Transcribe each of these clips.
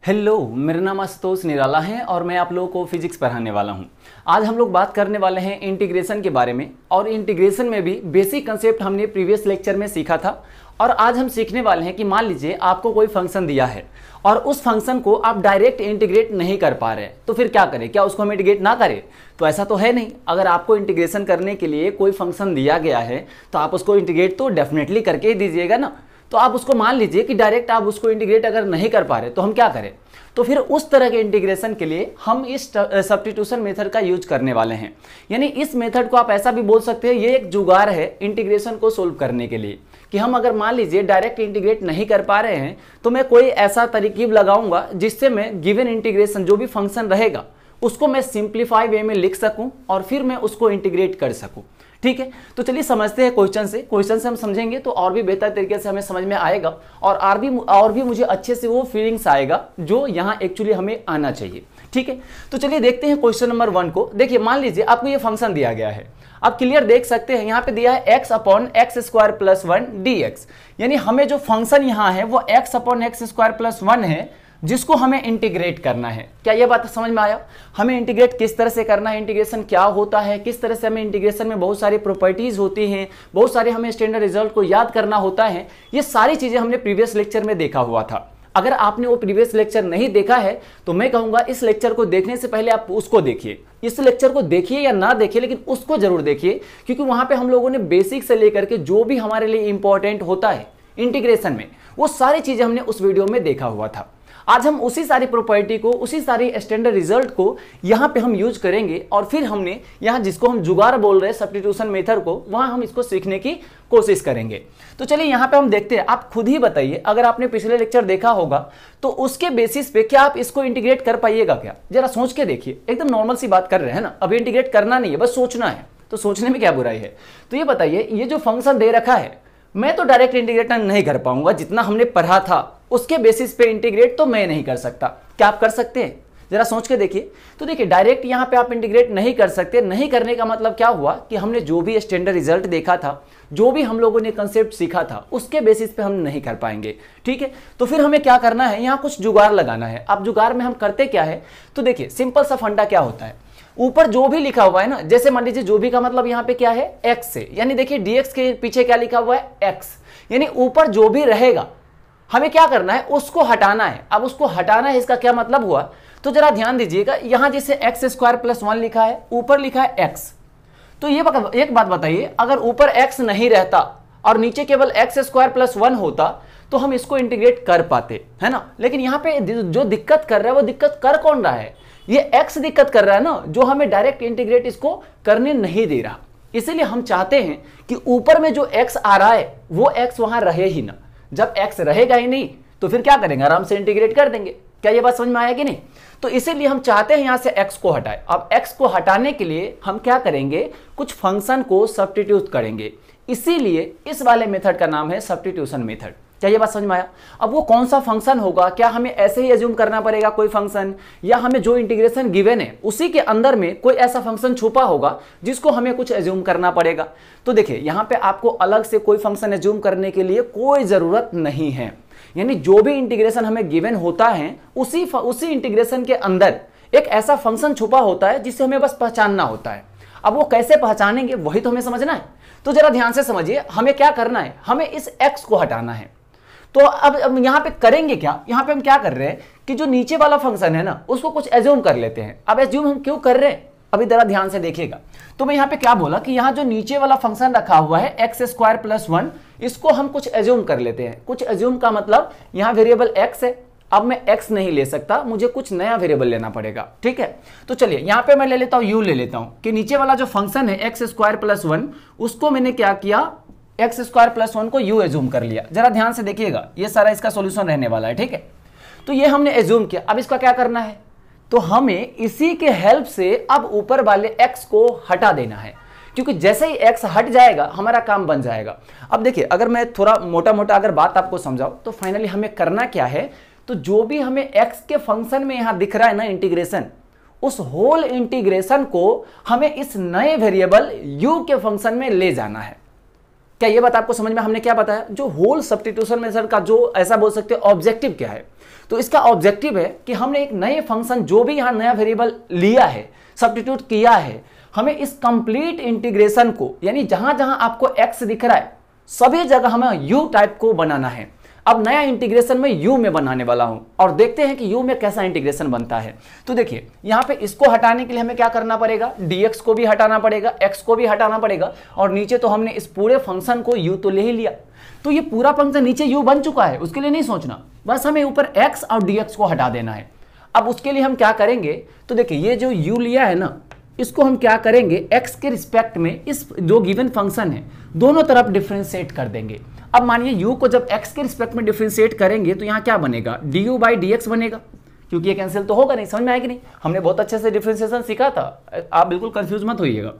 Hello, मेरा नाम आशुतोष निराला है और मैं आप लोगों को फिजिक्स पढ़ाने वाला हूं। आज हम लोग बात करने वाले हैं इंटीग्रेशन के बारे में और इंटीग्रेशन में भी बेसिक कंसेप्ट हमने प्रीवियस लेक्चर में सीखा था। और आज हम सीखने वाले हैं कि मान लीजिए आपको कोई फंक्शन दिया है और उस फंक्शन को आप डायरेक्ट इंटीग्रेट नहीं कर पा रहे, तो फिर क्या करें? क्या उसको हम इंटीग्रेट ना करें? तो ऐसा तो है नहीं। अगर आपको इंटीग्रेशन करने के लिए कोई फंक्शन दिया गया है तो आप उसको इंटीग्रेट तो डेफिनेटली करके ही दीजिएगा ना। तो आप उसको मान लीजिए कि डायरेक्ट आप उसको इंटीग्रेट अगर नहीं कर पा रहे तो हम क्या करें? तो फिर उस तरह के इंटीग्रेशन के लिए हम इस सब्स्टिट्यूशन मेथड का यूज करने वाले हैं। यानी इस मेथड को आप ऐसा भी बोल सकते हैं, ये एक जुगाड़ है इंटीग्रेशन को सोल्व करने के लिए कि हम अगर मान लीजिए डायरेक्ट इंटीग्रेट नहीं कर पा रहे हैं तो मैं कोई ऐसा तरकीब लगाऊंगा जिससे मैं गिवन इंटीग्रेशन जो भी फंक्शन रहेगा उसको मैं सिंप्लीफाई वे में लिख सकूं और फिर मैं उसको इंटीग्रेट कर सकूं। ठीक है, तो चलिए समझते हैं क्वेश्चन से हम समझेंगे तो और भी बेहतर तरीके से हमें समझ में आएगा और भी मुझे अच्छे से वो फीलिंग्स आएगा जो यहाँ एक्चुअली हमें आना चाहिए। ठीक है, तो चलिए देखते हैं क्वेश्चन नंबर 1 को। देखिए, मान लीजिए आपको ये फंक्शन दिया गया है, आप क्लियर देख सकते हैं यहाँ पे दिया है x upon x square plus 1 dx। यानी हमें जो फंक्शन यहाँ है वो x upon x square plus 1 है जिसको हमें इंटीग्रेट करना है। क्या ये बात समझ में आया? हमें इंटीग्रेट किस तरह से करना है, इंटीग्रेशन क्या होता है, किस तरह से हमें इंटीग्रेशन में बहुत सारी प्रॉपर्टीज होती हैं, बहुत सारे हमें स्टैंडर्ड रिजल्ट को याद करना होता है। ये सारी चीजें हमने प्रीवियस लेक्चर में देखा हुआ था। अगर आपने वो प्रीवियस लेक्चर नहीं देखा है तो मैं कहूंगा इस लेक्चर को देखने से पहले आप उसको देखिए। इस लेक्चर को देखिए या ना देखिए लेकिन उसको जरूर देखिए, क्योंकि वहां पे हम लोगों ने बेसिक से लेकर के जो भी हमारे लिए इंपॉर्टेंट होता है इंटीग्रेशन में वो सारी चीजें हमने उस वीडियो में देखा हुआ था। आज हम उसी सारी प्रॉपर्टी को, उसी सारी स्टैंडर्ड रिजल्ट को यहाँ पे हम यूज करेंगे और फिर हमने यहाँ जिसको हम जुगाड़ बोल रहे हैं सब्स्टिट्यूशन मेथड को, वहां हम इसको सीखने की कोशिश करेंगे। तो चलिए यहाँ पे हम देखते हैं। आप खुद ही बताइए, अगर आपने पिछले लेक्चर देखा होगा तो उसके बेसिस पे क्या आप इसको इंटीग्रेट कर पाइएगा क्या? जरा सोच के देखिए। एकदम नॉर्मल सी बात कर रहे हैं ना, अभी इंटीग्रेट करना नहीं है, बस सोचना है। तो सोचने में क्या बुराई है? तो ये बताइए, ये जो फंक्शन दे रखा है मैं तो डायरेक्ट इंटीग्रेट नहीं कर पाऊंगा, जितना हमने पढ़ा था उसके बेसिस पे इंटीग्रेट तो मैं नहीं कर सकता। क्या आप कर सकते हैं? जरा सोच के देखिए। तो देखिए, डायरेक्ट यहाँ पे आप इंटीग्रेट नहीं कर सकते। नहीं करने का मतलब क्या हुआ कि हमने जो भी स्टैंडर्ड रिजल्ट देखा था, जो भी हम लोगों ने कंसेप्ट सीखा था, उसके बेसिस पे हम नहीं कर पाएंगे। ठीक है, तो फिर हमें क्या करना है? यहाँ कुछ जुगाड़ लगाना है। अब जुगाड़ में हम करते क्या है? तो देखिए, सिंपल सा फंडा क्या होता है, ऊपर जो भी लिखा हुआ है ना, जैसे मान लीजिए जो भी का मतलब यहाँ पे क्या है, x से, यानी देखिए dx के पीछे क्या लिखा हुआ है, x। यानी ऊपर जो भी रहेगा हमें क्या करना है? उसको हटाना है। अब उसको हटाना है, इसका क्या मतलब हुआ? तो जरा ध्यान दीजिएगा, यहां जैसे एक्स स्क्वायर प्लस 1 लिखा है, ऊपर लिखा है x। तो ये एक बात बताइए, अगर ऊपर x नहीं रहता और नीचे केवल एक्स स्क्वायर प्लस 1 होता तो हम इसको इंटीग्रेट कर पाते, है ना। लेकिन यहाँ पे जो दिक्कत कर रहा है वो दिक्कत कर कौन रहा है? ये x दिक्कत कर रहा है ना, जो हमें डायरेक्ट इंटीग्रेट इसको करने नहीं दे रहा। इसीलिए हम चाहते हैं कि ऊपर में जो x आ रहा है वो x वहां रहे ही ना। जब x रहेगा ही नहीं तो फिर क्या करेंगे? आराम से इंटीग्रेट कर देंगे। क्या ये बात समझ में आया कि नहीं? तो इसीलिए हम चाहते हैं यहां से x को हटाए। अब x को हटाने के लिए हम क्या करेंगे? कुछ फंक्शन को सब्स्टिट्यूट करेंगे। इसीलिए इस वाले मेथड का नाम है सब्स्टिट्यूशन मेथड। क्या ये बात समझ में आया? अब वो कौन सा फंक्शन होगा? क्या हमें ऐसे ही एज्यूम करना पड़ेगा कोई फंक्शन, या हमें जो इंटीग्रेशन गिवन है उसी के अंदर में कोई ऐसा फंक्शन छुपा होगा जिसको हमें कुछ एज्यूम करना पड़ेगा? तो देखिए, यहाँ पे आपको अलग से कोई फंक्शन एज्यूम करने के लिए कोई जरूरत नहीं है। यानी जो भी इंटीग्रेशन हमें गिवन होता है उसी इंटीग्रेशन के अंदर एक ऐसा फंक्शन छुपा होता है जिसे हमें बस पहचानना होता है। अब वो कैसे पहचानेंगे वही तो हमें समझना है। तो जरा ध्यान से समझिए, हमें क्या करना है? हमें इस x को हटाना है। तो अब यहाँ पे करेंगे क्या? यहाँ पे हम क्या कर रहे हैं कि जो नीचे वाला फंक्शन है ना उसको कुछ एज्यूम कर लेते हैं। अब एज्यूम हम क्यों कर रहे हैं अभी जरा ध्यान से देखिएगा। तो मैं यहाँ पे क्या बोला कि यहाँ जो नीचे वाला फंक्शन रखा हुआ है एक्स स्क्वायर प्लस 1, इसको हम कुछ एज्यूम कर लेते हैं। कुछ एज्यूम का मतलब यहाँ वेरिएबल x है। अब मैं x नहीं ले सकता, मुझे कुछ नया वेरिएबल लेना पड़ेगा। ठीक है, तो चलिए यहाँ पे मैं ले लेता हूँ u ले लेता हूँ कि नीचे वाला जो फंक्शन है एक्स स्क्वायर प्लस 1 उसको मैंने क्या किया, एक्स स्क्वायर प्लस 1 को u एज्यूम कर लिया। जरा ध्यान से देखिएगा, ये सारा इसका सॉल्यूशन रहने वाला है। ठीक है, तो ये हमने एज्यूम किया। अब इसका क्या करना है? तो हमें इसी के हेल्प से अब ऊपर वाले x को हटा देना है, क्योंकि जैसे ही x हट जाएगा हमारा काम बन जाएगा। अब देखिए, अगर मैं थोड़ा मोटा मोटा अगर बात आपको समझाऊं तो फाइनली हमें करना क्या है? तो जो भी हमें x के फंक्शन में यहां दिख रहा है ना इंटीग्रेशन, उस होल इंटीग्रेशन को हमें इस नए वेरिएबल u के फंक्शन में ले जाना है। क्या ये बात आपको समझ में? हमने क्या बताया? जो होल सब्स्टिट्यूशन मेथड का जो ऐसा बोल सकते हो ऑब्जेक्टिव क्या है, तो इसका ऑब्जेक्टिव है कि हमने एक नए फंक्शन जो भी यहाँ नया वेरिएबल लिया है, सब्स्टिट्यूट किया है, हमें इस कंप्लीट इंटीग्रेशन को, यानी जहां जहां आपको x दिख रहा है सभी जगह हमें u टाइप को बनाना है। अब नया इंटीग्रेशन में u में बनाने वाला हूं और देखते हैं कि u में कैसा इंटीग्रेशन बनता है। तो देखिए यहां पे इसको हटाने के लिए हमें क्या करना पड़ेगा, dx को भी हटाना पड़ेगा, x को भी हटाना पड़ेगा, और नीचे तो हमने इस पूरे फंक्शन को u तो ले ही लिया, तो ये पूरा फंक्शन नीचे u बन चुका है, उसके लिए नहीं सोचना, बस हमें ऊपर x और dx को हटा देना है। अब उसके लिए हम क्या करेंगे, तो देखिए ये जो u लिया है ना, इसको हम क्या करेंगे, x के रिस्पेक्ट में इस जो गिवन फंक्शन है दोनों तरफ डिफरेंशिएट कर देंगे। अब मानिए u को जब x के रिस्पेक्ट में डिफरेंशिएट करेंगे तो यहाँ क्या बनेगा, du बाई dx बनेगा, क्योंकि ये कैंसिल तो होगा नहीं। समझ में आएगी नहीं, हमने बहुत अच्छे से डिफरेंशिएशन सीखा था, आप बिल्कुल कंफ्यूज मत होइएगा।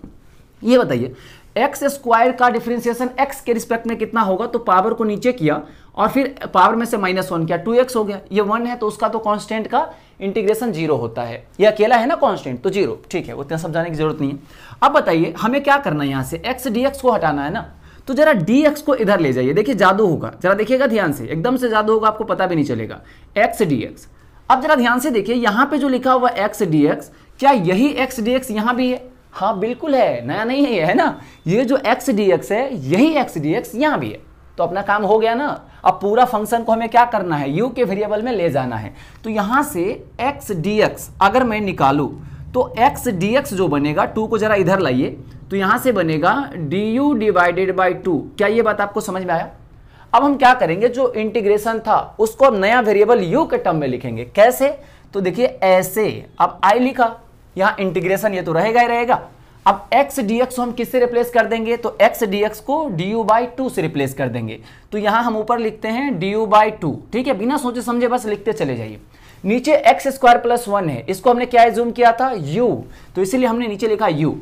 ये बताइए एक्स स्क्वायर का डिफरेंशिएशन x के रिस्पेक्ट में कितना होगा, तो पावर को नीचे किया और फिर पावर में से -1 किया, 2x हो गया। ये 1 है तो उसका तो कांस्टेंट का इंटीग्रेशन 0 होता है, ये अकेला है ना कांस्टेंट, तो 0, ठीक है, उतना समझाने की जरूरत नहीं है। अब बताइए हमें क्या करना है, यहाँ से x dx को हटाना है ना, तो जरा dx को इधर ले जाइए, देखिए जादू होगा, जरा देखिएगा ध्यान से, एकदम से जादू होगा, आपको पता भी नहीं चलेगा, x dx। अब जरा ध्यान से देखिए यहाँ पे जो लिखा हुआ x dx, क्या यही x dx यहाँ भी है? हाँ बिल्कुल है, नया नहीं है ना, ये जो x dx है यही x dx यहाँ भी है, तो अपना काम हो गया ना। अब पूरा फंक्शन को हमें क्या करना है, u के वेरिएबल में ले जाना है। तो यहाँ से x dx अगर मैं निकालूं तो x dx जो बनेगा, 2 को जरा इधर लाइए, तो यहाँ से बनेगा du डिवाइडेड बाई 2। क्या ये बात आपको समझ में आया? अब हम क्या करेंगे, जो इंटीग्रेशन था उसको अब नया वेरिएबल u के टर्म में लिखेंगे। कैसे, तो देखिए ऐसे, अब i लिखा, यहाँ इंटीग्रेशन ये तो रहेगा ही रहेगा। अब x dx को हम किससे रिप्लेस कर देंगे, तो x dx को du बाई 2 से रिप्लेस कर देंगे। तो यहाँ हम ऊपर लिखते हैं du बाई 2, ठीक है, बिना सोचे समझे बस लिखते चले जाइए। नीचे x स्क्वायर प्लस 1 है, इसको हमने क्या एज्यूम किया था, u, तो इसीलिए हमने नीचे लिखा u।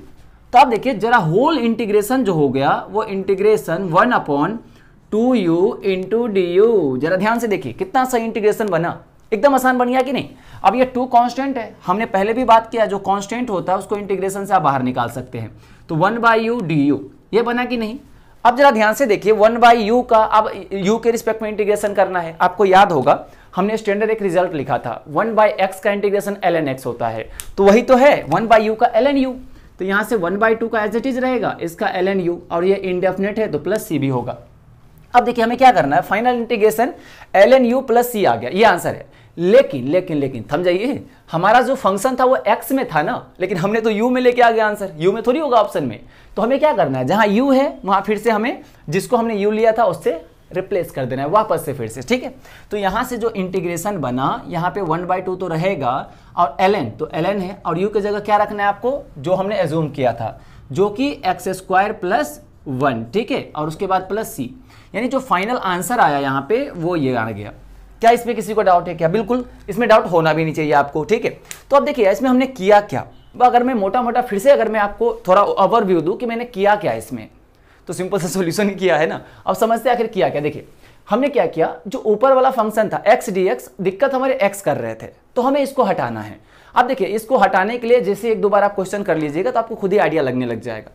तो आप देखिए जरा होल इंटीग्रेशन जो हो गया वो इंटीग्रेशन 1/2u इंटू du। जरा ध्यान से देखिए कितना सही इंटीग्रेशन बना, एकदम आसान बन गया कि नहीं। अब ये 2 कांस्टेंट है, हमने पहले भी बात किया, जो कांस्टेंट होता है उसको इंटीग्रेशन से आप बाहर निकाल सकते हैं, तो 1/u du ये बना कि नहीं। अब जरा ध्यान से देखिए 1/u का अब u के रिस्पेक्ट में इंटीग्रेशन करना है। आपको याद होगा हमने स्टैंडर्ड एक रिजल्ट लिखा था, 1/x का इंटीग्रेशन ln x होता है, तो वही तो है 1/u का ln u। तो यहाँ से 1/2 का एज इट इज रहेगा, इसका ln u, और ये इंडेफिनेट है तो प्लस c भी होगा। अब देखिए हमें क्या करना है, final integration ln u plus c आ गया, ये आंसर है। लेकिन थम जाइए, हमारा जो फंक्शन था वो x में था ना, लेकिन हमने तो u में लेके आ गया आंसर, u में थोड़ी होगा ऑप्शन में। तो हमें क्या करना है, जहां u है वहां फिर से हमें जिसको हमने u लिया था उससे रिप्लेस कर देना है वापस से फिर से, ठीक है। तो यहां से जो इंटीग्रेशन बना, यहाँ पे 1/2 तो रहेगा, और ln तो ln है, और u की जगह क्या रखना है आपको, जो हमने एज्यूम किया था, जो कि x स्क्वायर प्लस 1, ठीक है, और उसके बाद प्लस c, यानी जो फाइनल आंसर आया यहाँ पे वो ये आ गया। क्या इसमें किसी को डाउट है क्या? बिल्कुल, इसमें डाउट होना भी नहीं चाहिए आपको, ठीक है। तो अब देखिए इसमें हमने किया क्या, अगर मैं मोटा मोटा फिर से अगर मैं आपको थोड़ा ओवरव्यू दूं कि मैंने किया क्या इसमें, तो सिंपल सा सॉल्यूशन ही किया है ना। अब समझते हैं आखिर किया क्या। देखिए हमने क्या किया, जो ऊपर वाला फंक्शन था x dx, दिक्कत हमारे x कर रहे थे, तो हमें इसको हटाना है। अब देखिए इसको हटाने के लिए जैसे एक दो बार आप क्वेश्चन कर लीजिएगा तो आपको खुद ही आइडिया लगने लग जाएगा।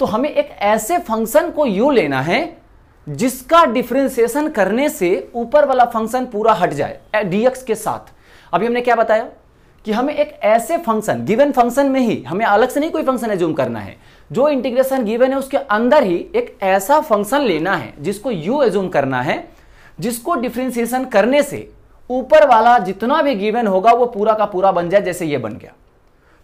तो हमें एक ऐसे फंक्शन को u लेना है जिसका डिफरेंशिएशन करने से ऊपर वाला फंक्शन पूरा हट जाए dx के साथ। अभी हमने क्या बताया कि हमें एक ऐसे फंक्शन, गिवन फंक्शन में ही, हमें अलग से नहीं कोई फंक्शन एज्यूम करना है, जो इंटीग्रेशन गिवन है उसके अंदर ही एक ऐसा फंक्शन लेना है जिसको u एज्यूम करना है, जिसको डिफरेंशिएशन करने से ऊपर वाला जितना भी गिवन होगा वो पूरा का पूरा बन जाए, जैसे ये बन गया।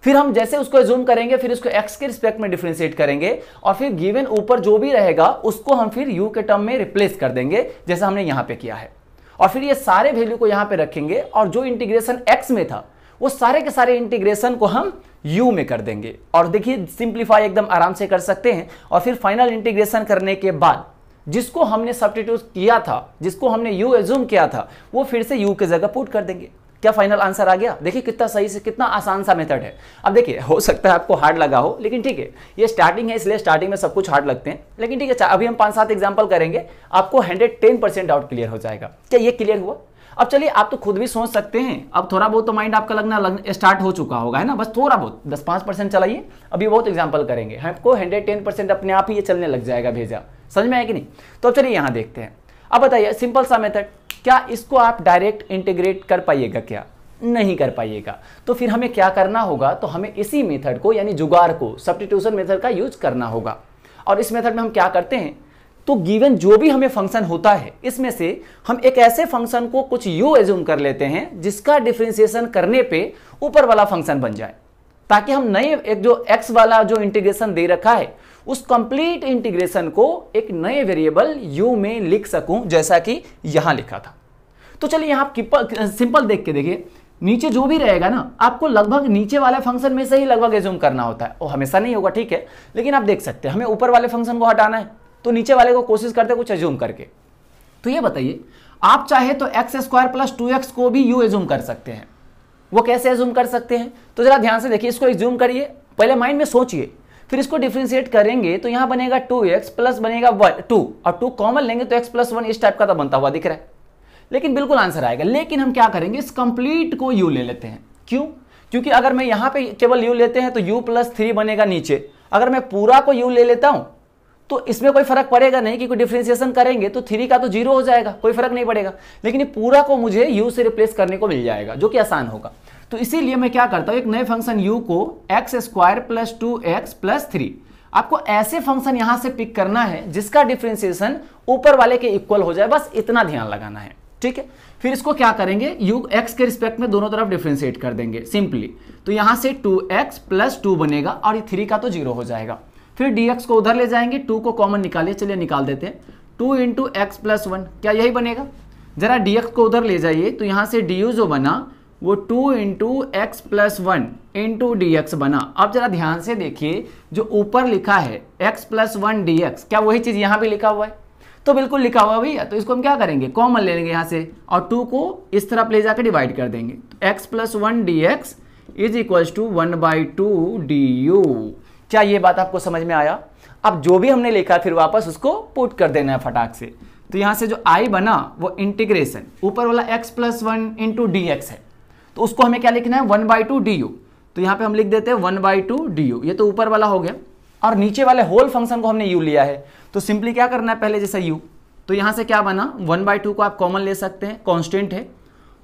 फिर हम जैसे उसको एज्यूम करेंगे, फिर उसको x के रिस्पेक्ट में डिफरेंशिएट करेंगे, और फिर गिवन ऊपर जो भी रहेगा उसको हम फिर u के टर्म में रिप्लेस कर देंगे, जैसा हमने यहां पे किया है। और फिर ये सारे वैल्यू को यहां पे रखेंगे, और जो इंटीग्रेशन x में था वो सारे के सारे इंटीग्रेशन को हम u में कर देंगे। और देखिए सिंप्लीफाई एकदम आराम से कर सकते हैं। और फिर फाइनल इंटीग्रेशन करने के बाद जिसको हमने सब्स्टिट्यूट किया था, जिसको हमने u एज्यूम किया था, वो फिर से u के जगह पुट कर देंगे। क्या फाइनल आंसर आ गया? देखिए कितना सही से, कितना आसान सा मेथड है। अब देखिए हो सकता है आपको हार्ड लगा हो, लेकिन ठीक है, ये स्टार्टिंग है इसलिए स्टार्टिंग में सब कुछ हार्ड लगते हैं, लेकिन ठीक है, अभी हम 5-7 एग्जांपल करेंगे, आपको 110% डाउट क्लियर हो जाएगा। क्या ये क्लियर हुआ? अब चलिए आप तो खुद भी सोच सकते हैं, अब थोड़ा बहुत तो माइंड आपका लगना स्टार्ट हो चुका होगा, है ना, बस थोड़ा बहुत 10-5% चलाइए, अभी बहुत एग्जाम्पल करेंगे, आपको 110% अपने आप ही ये चलने लग जाएगा भेजा। समझ में आया कि नहीं? तो अब चलिए यहाँ देखते हैं। अब बताइए सिंपल सा मेथड, क्या इसको आप डायरेक्ट इंटीग्रेट कर पाइएगा? क्या नहीं कर पाइएगा। तो फिर हमें क्या करना होगा, तो हमें इसी मेथड को यानी जुगाड़ को, सब्स्टिट्यूशन मेथड का यूज करना होगा। और इस मेथड में हम क्या करते हैं, तो गिवन जो भी हमें फंक्शन होता है इसमें से हम एक ऐसे फंक्शन को कुछ यू एज्यूम कर लेते हैं जिसका डिफरेंशिएशन करने पे ऊपर वाला फंक्शन बन जाए, ताकि हम नए एक जो x वाला जो इंटीग्रेशन दे रखा है उस कंप्लीट इंटीग्रेशन को एक नए वेरिएबल u में लिख सकूं, जैसा कि यहां लिखा था। तो चलिए यहां सिंपल देख के देखिए, नीचे जो भी रहेगा ना आपको लगभग नीचे वाले फंक्शन में से ही लगभग एज्यूम करना होता है। वो हमेशा नहीं होगा, ठीक है, लेकिन आप देख सकते हैं हमें ऊपर वाले फंक्शन को हटाना है तो नीचे वाले को कोशिश करते कुछ एज्यूम करके। तो ये बताइए, आप चाहे तो x² + 2x को भी u एज्यूम कर सकते हैं। वो कैसे एज्यूम कर सकते हैं, तो जरा ध्यान से देखिए, इसको एज्यूम करिए, पहले माइंड में सोचिए, फिर इसको डिफरेंशिएट करेंगे तो यहां बनेगा 2x प्लस बनेगा 2 और 2 कॉमन लेंगे तो x + 1 इस टाइप का तो बनता हुआ दिख रहा है, लेकिन बिल्कुल आंसर आएगा। लेकिन हम क्या करेंगे, इस कंप्लीट को u ले लेते हैं। क्यों? क्योंकि अगर मैं यहां पे केवल u लेते हैं तो u + 3 बनेगा नीचे। अगर मैं पूरा को u ले लेता हूं तो इसमें कोई फर्क पड़ेगा नहीं, क्योंकि डिफरेंशिएशन करेंगे तो 3 का तो 0 हो जाएगा, कोई फर्क नहीं पड़ेगा। लेकिन ये पूरा को मुझे u से रिप्लेस करने को मिल जाएगा, जो कि आसान होगा। तो इसीलिए मैं क्या करता हूं, एक नए फंक्शन u को x² + 2x + 3, आपको ऐसे फंक्शन यहां से पिक करना है जिसका डिफरेंशिएशन ऊपर वाले के इक्वल हो जाए, बस इतना ध्यान लगाना है, ठीक है। फिर इसको क्या करेंगे, u x के रिस्पेक्ट में दोनों तरफ डिफरेंशिएट कर देंगे सिंपली। तो यहां से 2x + 2 बनेगा और ये 3 का तो 0 हो जाएगा। फिर dx को उधर ले जाएंगे, 2 को कॉमन निकालिए, चलिए निकाल देते हैं। 2 × x + 1, क्या यही बनेगा? जरा dx को उधर ले जाइए, तो यहां से du जो बना वो 2 × x + 1 × dx बना। अब जरा ध्यान से देखिए, जो ऊपर लिखा है x + 1 dx, क्या वही चीज यहां भी लिखा हुआ है? तो बिल्कुल लिखा हुआ है भैया। तो इसको हम क्या करेंगे, कॉमन ले लेंगे यहां से और 2 को इस तरफ ले जाकर डिवाइड कर देंगे। x + 1 dx = 1/2 du। क्या ये बात आपको समझ में आया? अब जो भी हमने लिखा फिर वापस उसको पुट कर देना है फटाक से। तो यहां से जो i बना वो इंटीग्रेशन, ऊपर वाला x + 1 × dx है, तो उसको हमें क्या लिखना है, 1/2 du। तो यहाँ पे हम लिख देते हैं 1/2 du, ये तो ऊपर वाला हो गया। और नीचे वाले होल फंक्शन को हमने u लिया है, तो सिंपली क्या करना है, पहले जैसा u, तो यहाँ से क्या बना, 1/2 को आप कॉमन ले सकते हैं, कांस्टेंट है,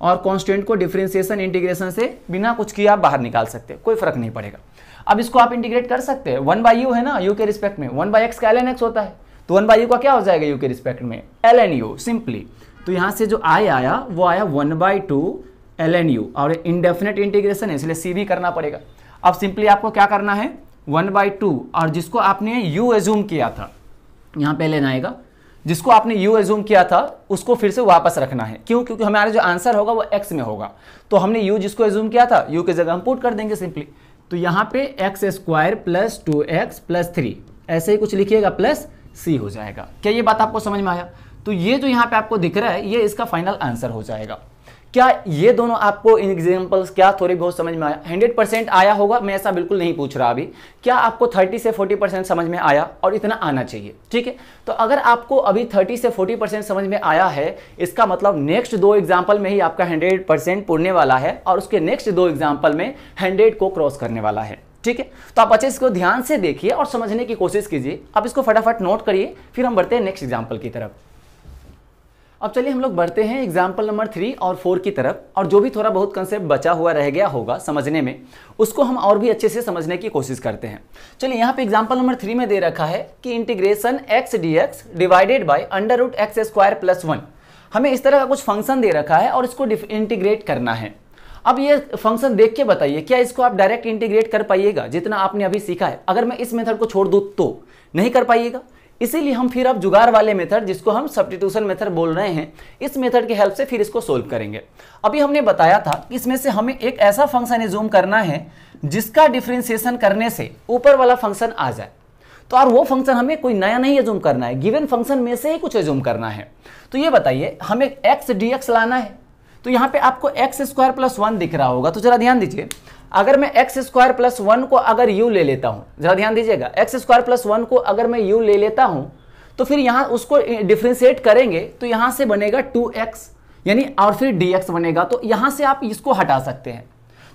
और कांस्टेंट को डिफरेंशिएशन इंटीग्रेशन से बिना कुछ किए आप बाहर निकाल सकते हैं, कोई फर्क नहीं पड़ेगा। अब इसको आप इंटीग्रेट कर सकते हैं, 1/u है ना, u के रिस्पेक्ट में, 1/x का ln x होता है, तो 1/u का क्या हो जाएगा u के रिस्पेक्ट में, ln u सिंपली। तो यहाँ से जो i आया वो आया 1/2 ln u, और इंडेफिनेट इंटीग्रेशन है इसलिए c भी करना पड़ेगा। अब सिंपली आपको क्या करना है, 1/2, और जिसको आपने u एज्यूम किया था, यहाँ पे ln आएगा, जिसको आपने u एज्यूम किया था उसको फिर से वापस रखना है। क्यों? क्योंकि हमारा जो आंसर होगा वो x में होगा, तो हमने u जिसको एज्यूम किया था u की जगह हम पुट कर देंगे सिंपली। तो यहाँ पे x² + 2x + 3 ऐसे ही कुछ लिखिएगा, प्लस c हो जाएगा। क्या ये बात आपको समझ में आया? तो ये जो यहाँ पे आपको दिख रहा है ये इसका फाइनल आंसर हो जाएगा। क्या ये दोनों आपको एग्जांपल्स क्या थोड़ी बहुत समझ में आया? 100% आया होगा, मैं ऐसा बिल्कुल नहीं पूछ रहा अभी। क्या आपको 30 से 40% समझ में आया? और इतना आना चाहिए, ठीक है। तो अगर आपको अभी 30 से 40% समझ में आया है, इसका मतलब नेक्स्ट 2 एग्जाम्पल में ही आपका 100% पुरने वाला है, और उसके नेक्स्ट 2 एग्जाम्पल में 100 को क्रॉस करने वाला है, ठीक है। तो आप अच्छे इसको ध्यान से देखिए और समझने की कोशिश कीजिए। अब इसको फटाफट नोट करिए, फिर हम बढ़ते हैं नेक्स्ट एग्जाम्पल की तरफ। अब चलिए हम लोग बढ़ते हैं एग्जाम्पल नंबर 3 और 4 की तरफ, और जो भी थोड़ा बहुत कंसेप्ट बचा हुआ रह गया होगा समझने में, उसको हम और भी अच्छे से समझने की कोशिश करते हैं। चलिए यहाँ पे एग्जाम्पल नंबर 3 में दे रखा है कि integration x dx divided by √x² + 1। हमें इस तरह का कुछ फंक्शन दे रखा है और इसको इंटीग्रेट करना है। अब ये फंक्शन देख के बताइए, क्या इसको आप डायरेक्ट इंटीग्रेट कर पाइएगा जितना आपने अभी सीखा है? अगर मैं इस मेथड को छोड़ दूँ तो नहीं कर पाइएगा। इसीलिए हम फिर अब जुगाड़ वाले मेथड, जिसको हम सब्स्टिट्यूशन मेथड बोल रहे हैं, इस मेथड की हेल्प से फिर इसको सोल्व करेंगे। अभी हमने बताया था कि इसमें से हमें एक ऐसा फंक्शन एज्यूम करना है जिसका डिफरेंशिएशन करने से ऊपर वाला फंक्शन आ जाए। तो और वो फंक्शन हमें कोई नया नहीं एज्यूम करना है, गिवन फंक्शन में से ही कुछ एज्यूम करना है। तो ये बताइए, हमें x dx लाना है। तो यहाँ पे आपको x² + 1 दिख रहा होगा, तो जरा ध्यान दीजिए, अगर मैं x² + 1 को अगर u ले लेता हूं, जरा ध्यान दीजिएगा, x² + 1 को अगर मैं u ले लेता हूं तो फिर यहां उसको डिफरेंशिएट करेंगे तो यहां से बनेगा 2x, यानी और फिर dx बनेगा। तो यहां से आप इसको हटा सकते हैं।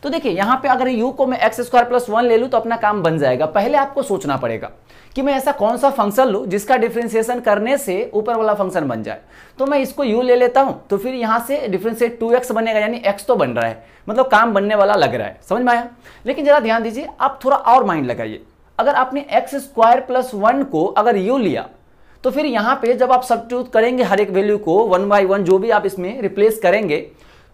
तो देखिए यहाँ पे अगर u को मैं एक्स स्क्वायर प्लस 1 ले लूँ तो अपना काम बन जाएगा। पहले आपको सोचना पड़ेगा कि मैं ऐसा कौन सा फंक्शन लूँ जिसका डिफरेंशिएशन करने से ऊपर वाला फंक्शन बन जाए। तो मैं इसको u ले लेता हूँ, तो फिर यहाँ से डिफरेंशिएट 2x बनेगा, यानी x तो बन रहा है, मतलब काम बनने वाला लग रहा है। समझ में आया? लेकिन जरा ध्यान दीजिए, आप थोड़ा और माइंड लगाइए। अगर आपने एक्स स्क्वायर प्लस 1 को अगर u लिया तो फिर यहाँ पे जब आप सब्स्टिट्यूट करेंगे हर एक वैल्यू को 1 बाई 1 जो भी आप इसमें रिप्लेस करेंगे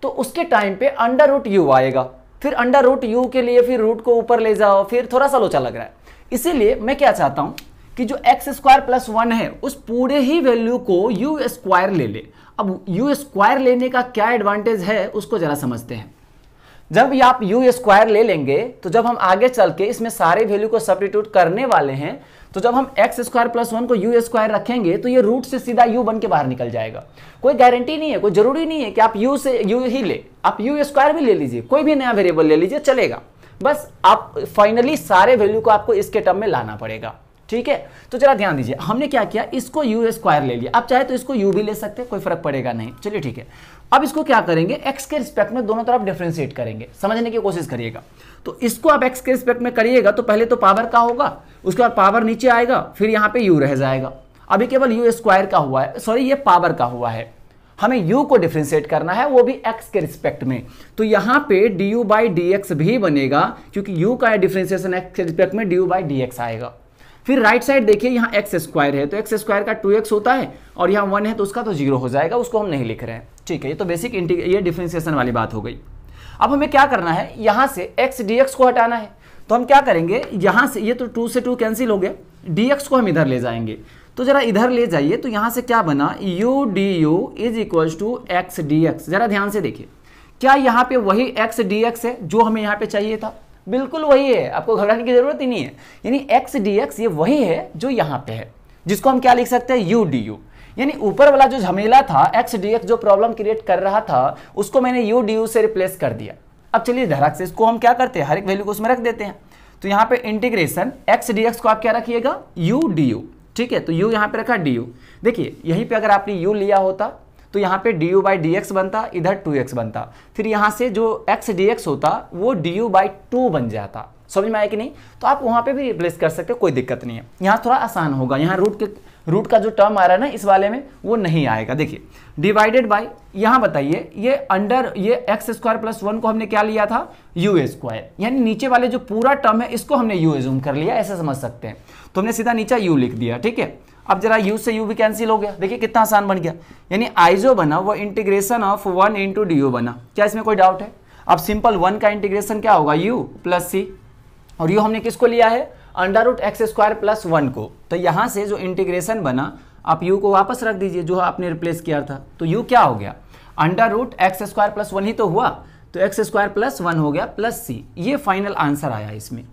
तो उसके टाइम पे अंडर रूट यू आएगा। फिर अंडर रूट यू के लिए फिर रूट को ऊपर ले जाओ, फिर थोड़ा सा लोचा लग रहा है। इसीलिए मैं क्या चाहता हूं कि जो एक्स स्क्वायर प्लस 1 है उस पूरे ही वैल्यू को यू स्क्वायर ले ले। अब यू स्क्वायर लेने का क्या एडवांटेज है उसको जरा समझते हैं। जब आप यू स्क्वायर ले लेंगे तो जब हम आगे चल के इसमें सारे वैल्यू को सब्स्टिट्यूट करने वाले हैं तो जब हम एक्स स्क्वायर प्लस 1 को यू स्क्वायर रखेंगे तो ये रूट से सीधा यू बन के बाहर निकल जाएगा। कोई गारंटी नहीं है, कोई जरूरी नहीं है कि आप यू से यू ही ले, आप यू स्क्वायर भी ले लीजिए, कोई भी नया वेरिएबल ले लीजिए, चलेगा। बस आप फाइनली सारे वैल्यू को आपको इसके टर्म में लाना पड़ेगा। ठीक है, तो जरा ध्यान दीजिए, हमने क्या किया, इसको यू स्क्वायर ले लिया। आप चाहे तो इसको यू भी ले सकते हैं, कोई फर्क पड़ेगा नहीं। चलिए ठीक है, अब इसको क्या करेंगे, एक्स के रिस्पेक्ट में दोनों तरफ डिफरेंशिएट करेंगे। समझने की कोशिश करिएगा। तो इसको आप एक्स के रिस्पेक्ट में करिएगा तो पहले तो पावर का होगा, उसके बाद पावर नीचे आएगा, फिर यहाँ पे यू रह जाएगा। अभी केवल यू स्क्वायर का हुआ है, सॉरी ये पावर का हुआ है। हमें u को डिफरेंशिएट करना है, वो भी x के रिस्पेक्ट में। तो यहाँ पे du बाई dx भी बनेगा क्योंकि u का डिफरेंशिएशन x के रिस्पेक्ट में du बाई dx आएगा। फिर राइट साइड देखिए, यहाँ एक्स स्क्वायर है तो एक्स स्क्वायर का 2x होता है और यहाँ 1 है तो उसका तो 0 हो जाएगा, उसको हम नहीं लिख रहे हैं। ठीक है, ये तो बेसिक ये डिफरेंशिएशन वाली बात हो गई। अब हमें क्या करना है, यहाँ से x dx को हटाना है। तो हम क्या करेंगे, यहाँ से ये तो 2 से 2 कैंसिल हो गया, dx को हम इधर ले जाएंगे। तो जरा इधर ले जाइए, तो यहाँ से क्या बना, u du is equals to X dx। जरा ध्यान से देखिए, क्या यहाँ पे वही x dx है जो हमें यहाँ पे चाहिए था? बिल्कुल वही है, आपको घबराने की जरूरत ही नहीं है। यानी x dx ये वही है जो यहाँ पे है, जिसको हम क्या लिख सकते हैं, u du। यानी ऊपर वाला जो झमेला था x dx जो प्रॉब्लम क्रिएट कर रहा था उसको मैंने u du से रिप्लेस कर दिया। अब चलिए धड़क से इसको हम क्या करते हैं, हर एक वैल्यू को उसमें रख देते हैं। तो यहाँ पे इंटीग्रेशन x dx को आप क्या रखिएगा, u du। ठीक है, तो u यहाँ पे रखा du। देखिए यहीं पे अगर आपने u लिया होता तो यहाँ पे du बाई dx बनता, इधर 2x बनता, फिर यहाँ से जो x dx होता वो du बाई 2 बन जाता। समझ में आया कि नहीं? तो आप वहाँ पे भी रिप्लेस कर सकते हो, कोई दिक्कत नहीं है। यहाँ थोड़ा आसान होगा, यहाँ रूट का जो टर्म आ रहा है ना इस वाले में वो नहीं आएगा। देखिए डिवाइडेड बाई, यहाँ बताइए ये अंडर ये एक्स स्क्वायर प्लस 1 को हमने क्या लिया था, यू स्क्वायर, यानी नीचे वाले जो पूरा टर्म है इसको हमने यू एज्यूम कर लिया, ऐसा समझ सकते हैं। तो हमने सीधा नीचे यू लिख दिया। ठीक है, अब जरा u से u भी कैंसिल हो गया, देखिए कितना आसान बन गया। यानी i जो बना वो इंटीग्रेशन ऑफ 1 इंटू du बना। क्या इसमें कोई डाउट है? अब सिंपल 1 का इंटीग्रेशन क्या होगा, u प्लस c, और u हमने किसको लिया है, under root X square plus 1 को। तो यहाँ से जो इंटीग्रेशन बना आप u को वापस रख दीजिए जो आपने रिप्लेस किया था। तो u क्या हो गया, under root X square plus 1 ही तो हुआ, तो एक्स स्क्वायर प्लस 1 हो गया प्लस c। ये फाइनल आंसर आया इसमें।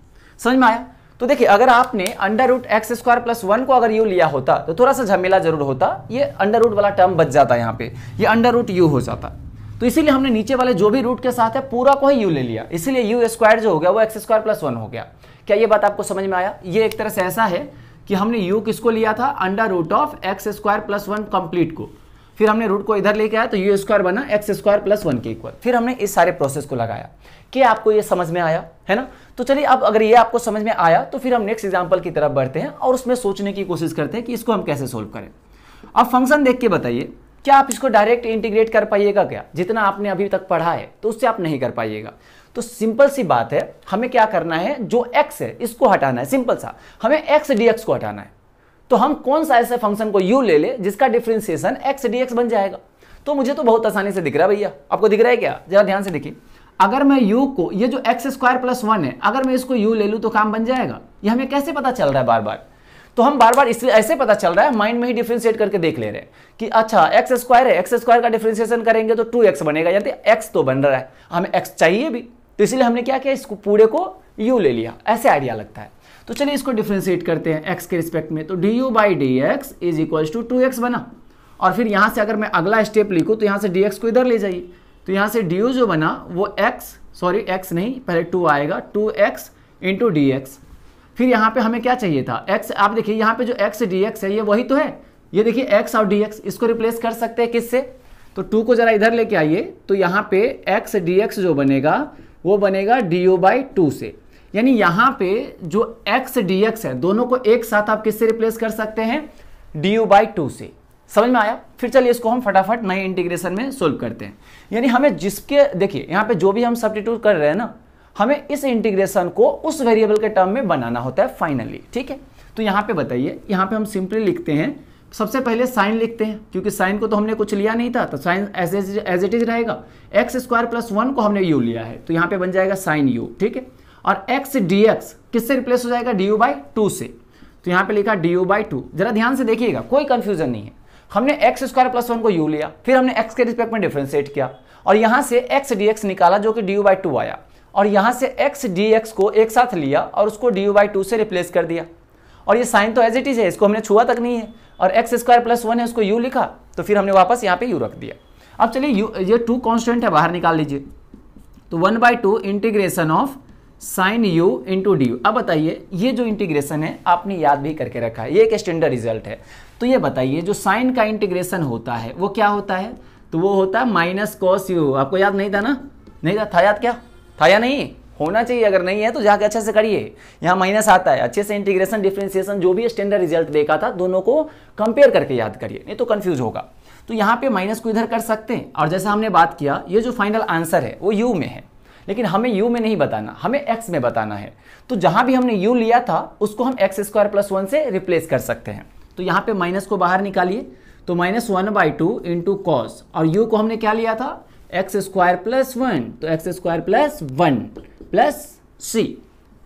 समझ में आया? तो देखिए अगर आपने under root X square plus 1 को अगर यू लिया होता तो थोड़ा सा झमेला जरूर होता, ये अंडर रूट वाला टर्म बच जाता, यहाँ पे ये अंडर रूट यू हो जाता। तो इसीलिए हमने नीचे वाले जो भी रूट के साथ है पूरा को ही यू ले लिया, इसीलिए यू स्क्वायर जो हो गया वो एक्स स्क्वायर प्लस 1 हो गया। क्या ये बात आपको समझ में आया? ये एक तरह से ऐसा है कि हमने यू किसको लिया था, under root of X square plus 1 complete को, फिर हमने रूट को इधर लेके आया तो यू स्क्वायर बना एक्स स्क्वायर प्लस 1 के इक्वल। फिर हमने इस सारे प्रोसेस को लगाया। क्या आपको ये समझ में आया है ना? तो चलिए अब अगर ये आपको समझ में आया तो फिर हम नेक्स्ट एग्जांपल की तरफ बढ़ते हैं और उसमें सोचने की कोशिश करते हैं कि इसको हम कैसे सोल्व करें। अब फंक्शन देख के बताइए, क्या आप इसको डायरेक्ट इंटीग्रेट कर पाइएगा? क्या जितना आपने अभी तक पढ़ा है तो उससे आप नहीं कर पाइएगा। तो सिंपल सी बात है, हमें क्या करना है, जो x है इसको हटाना है, सिंपल सा, हमें x dx को हटाना है। तो हम कौन सा ऐसे फंक्शन को u ले ले जिसका डिफरेंशिएशन x dx बन जाएगा? तो मुझे तो बहुत आसानी से दिख रहा है भैया, आपको दिख रहा है क्या? जरा ध्यान से देखिए, अगर मैं u को, ये जो एक्स स्क्वायर प्लस 1 है, अगर मैं इसको u ले लूँ तो काम बन जाएगा। ये हमें कैसे पता चल रहा है बार बार? तो हम बार बार इसलिए ऐसे पता चल रहा है, माइंड में ही डिफरेंशिएट करके देख ले रहे हैं कि अच्छा एक्स स्क्वायर है, एक्स स्क्वायर का डिफरेंशिएशन करेंगे तो 2x बनेगा, यानी x तो बन रहा है, हमें x चाहिए भी, तो इसलिए हमने क्या किया, इसको पूरे को u ले लिया, ऐसे आइडिया लगता है। तो चलिए इसको डिफरेंशिएट करते हैं x के रिस्पेक्ट में। तो du by dx is equals to 2x बना, और फिर यहाँ से अगर मैं अगला स्टेप लिखूँ तो यहाँ से dx को इधर ले जाइए, तो यहाँ से du जो बना वो x नहीं, पहले 2 आएगा, 2x इंटू dx। फिर यहाँ पे हमें क्या चाहिए था, x। आप देखिए यहाँ पे जो x dx है ये वही तो है, ये देखिए x और dx, इसको रिप्लेस कर सकते हैं किससे? तो 2 को जरा इधर लेके आइए, तो यहाँ पे x dx जो बनेगा वो बनेगा du/2 से। यानी यहाँ पे जो x dx है दोनों को एक साथ आप किससे रिप्लेस कर सकते हैं, du/2 से। समझ में आया? फिर चलिए इसको हम फटाफट नए इंटीग्रेशन में सोल्व करते हैं। यानी हमें जिसके, देखिए यहाँ पे जो भी हम सब्स्टिट्यूट कर रहे हैं ना, हमें इस इंटीग्रेशन को उस वेरिएबल के टर्म में बनाना होता है फाइनली, ठीक है। तो यहाँ पे बताइए, यहाँ पे हम सिंपली लिखते हैं, सबसे पहले साइन लिखते हैं, क्योंकि साइन को तो हमने कुछ लिया नहीं था, तो साइन एज इट इज रहेगा। x² + 1 को हमने u लिया है, तो यहाँ पे बन जाएगा साइन u, ठीक है। और x dx किससे रिप्लेस हो जाएगा, du/2 से। तो यहाँ पे लिखा du/2। जरा ध्यान से देखिएगा, कोई कंफ्यूजन नहीं है। हमने x² + 1 को u लिया, फिर हमने x के रिस्पेक्ट में डिफरेंशिएट किया और यहाँ से x dx निकाला जो कि du/2 आया, और यहाँ से x dx को एक साथ लिया और उसको du/2 से रिप्लेस कर दिया। और ये साइन तो एज इट इज है, इसको हमने छुआ तक नहीं है, और x² + 1 है, उसको u लिखा, तो फिर हमने वापस यहाँ पे u रख दिया। अब चलिए ये 2 कांस्टेंट है, बाहर निकाल लीजिए। तो 1/2 integration of sine u into D. अब बताइए, ये जो इंटीग्रेशन है आपने याद भी करके रखा है, ये एक स्टैंडर्ड रिजल्ट है। तो ये बताइए, जो साइन का इंटीग्रेशन होता है वो क्या होता है, तो वो होता है माइनस कॉस u। आपको याद नहीं था ना? नहीं था याद? क्या था या नहीं? होना चाहिए, अगर नहीं है तो जाके अच्छे से करिए, यहाँ माइनस आता है। अच्छे से इंटीग्रेशन डिफरेंशिएशन जो भी स्टैंडर्ड रिजल्ट देखा था, दोनों को कंपेयर करके याद करिए, नहीं तो कंफ्यूज होगा। तो यहाँ पे माइनस को इधर कर सकते हैं, और जैसे हमने बात किया, ये जो फाइनल आंसर है वो u में है, लेकिन हमें u में नहीं बताना, हमें x में बताना है। तो जहां भी हमने u लिया था उसको हम x² + 1 से रिप्लेस कर सकते हैं। तो यहाँ पे माइनस को बाहर निकालिए, तो -1/2 इंटू कॉस, और u को हमने क्या लिया था, x² + 1, तो x² + 1 प्लस c,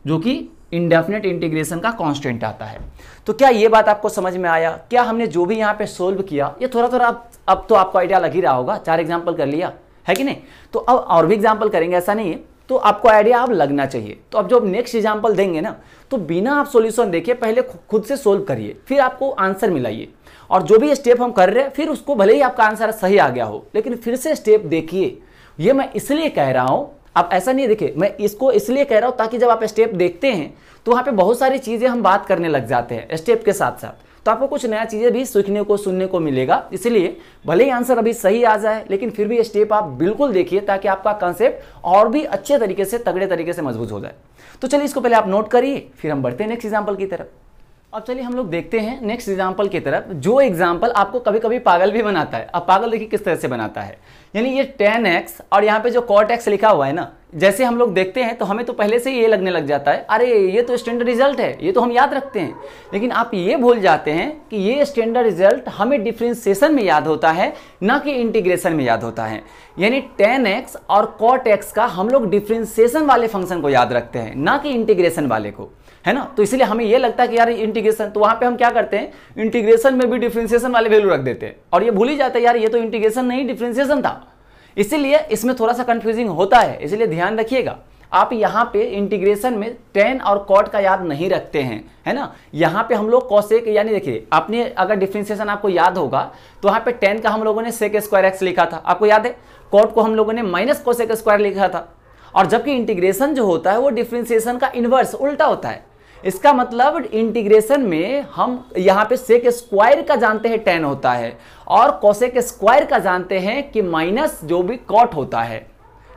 जो कि इंडेफिनेट इंटीग्रेशन का कांस्टेंट आता है। तो क्या ये बात आपको समझ में आया? क्या हमने जो भी यहाँ पे सोल्व किया, ये थोड़ा थोड़ा अब तो आपको आइडिया लग ही रहा होगा, 4 एग्जाम्पल कर लिया है कि नहीं? तो अब और भी एग्जाम्पल करेंगे, ऐसा नहीं है, तो आपको आइडिया अब लगना चाहिए। तो अब जो नेक्स्ट एग्जाम्पल देंगे ना, तो बिना आप सॉल्यूशन देखिए पहले खुद से सोल्व करिए, फिर आपको आंसर मिलाइए, और जो भी स्टेप हम कर रहे हैं, फिर उसको भले ही आपका आंसर सही आ गया हो, लेकिन फिर से स्टेप देखिए। ये मैं इसलिए कह रहा हूँ, अब ऐसा नहीं है, देखिए मैं इसको इसलिए कह रहा हूँ ताकि जब आप स्टेप देखते हैं तो वहाँ पे बहुत सारी चीज़ें हम बात करने लग जाते हैं स्टेप के साथ साथ, तो आपको कुछ नया चीज़ें भी सीखने को सुनने को मिलेगा। इसलिए भले ही आंसर अभी सही आ जाए, लेकिन फिर भी स्टेप आप बिल्कुल देखिए, ताकि आपका कंसेप्ट और भी अच्छे तरीके से, तगड़े तरीके से मजबूत हो जाए। तो चलिए इसको पहले आप नोट करिए, फिर हम बढ़ते हैं नेक्स्ट एग्जाम्पल की तरफ। अब चलिए हम लोग देखते हैं नेक्स्ट एग्जाम्पल की तरफ, जो एग्जाम्पल आपको कभी कभी पागल भी बनाता है। अब पागल देखिए किस तरह से बनाता है, यानी ये tan x और यहाँ पे जो cot x लिखा हुआ है ना, जैसे हम लोग देखते हैं तो हमें तो पहले से ही ये लगने लग जाता है, अरे ये तो स्टैंडर्ड रिजल्ट है, ये तो हम याद रखते हैं। लेकिन आप ये भूल जाते हैं कि ये स्टैंडर्ड रिजल्ट हमें डिफरेंशिएशन में याद होता है, ना कि इंटीग्रेशन में याद होता है। यानी tan x और cot x का हम लोग डिफरेंशिएशन वाले फंक्शन को याद रखते हैं, ना कि इंटीग्रेशन वाले को, है ना। तो इसलिए हमें ये लगता है कि यार इंटीग्रेशन, तो वहां पे हम क्या करते हैं, इंटीग्रेशन में भी डिफरेंशिएशन वाले वैल्यू रख देते हैं, और ये भूल ही जाते हैं यार ये तो इंटीग्रेशन नहीं डिफरेंशिएशन था। इसीलिए इसमें थोड़ा सा कंफ्यूजिंग होता है, इसलिए ध्यान रखिएगा। आप यहाँ पे इंटीग्रेशन में tan और cot का याद नहीं रखते हैं, है ना। यहाँ पे हम लोग cosec, यानी देखिए आपने अगर डिफरेंशिएशन आपको याद होगा तो यहाँ पे tan का हम लोगों ने sec² x लिखा था, आपको याद है। cot को हम लोगों ने -cosec² लिखा था, और जबकि इंटीग्रेशन जो होता है वो डिफरेंशिएशन का इनवर्स, उल्टा होता है। इसका मतलब इंटीग्रेशन में हम यहाँ पे sec² का जानते हैं tan होता है, और cosec² का जानते हैं कि माइनस जो भी cot होता है,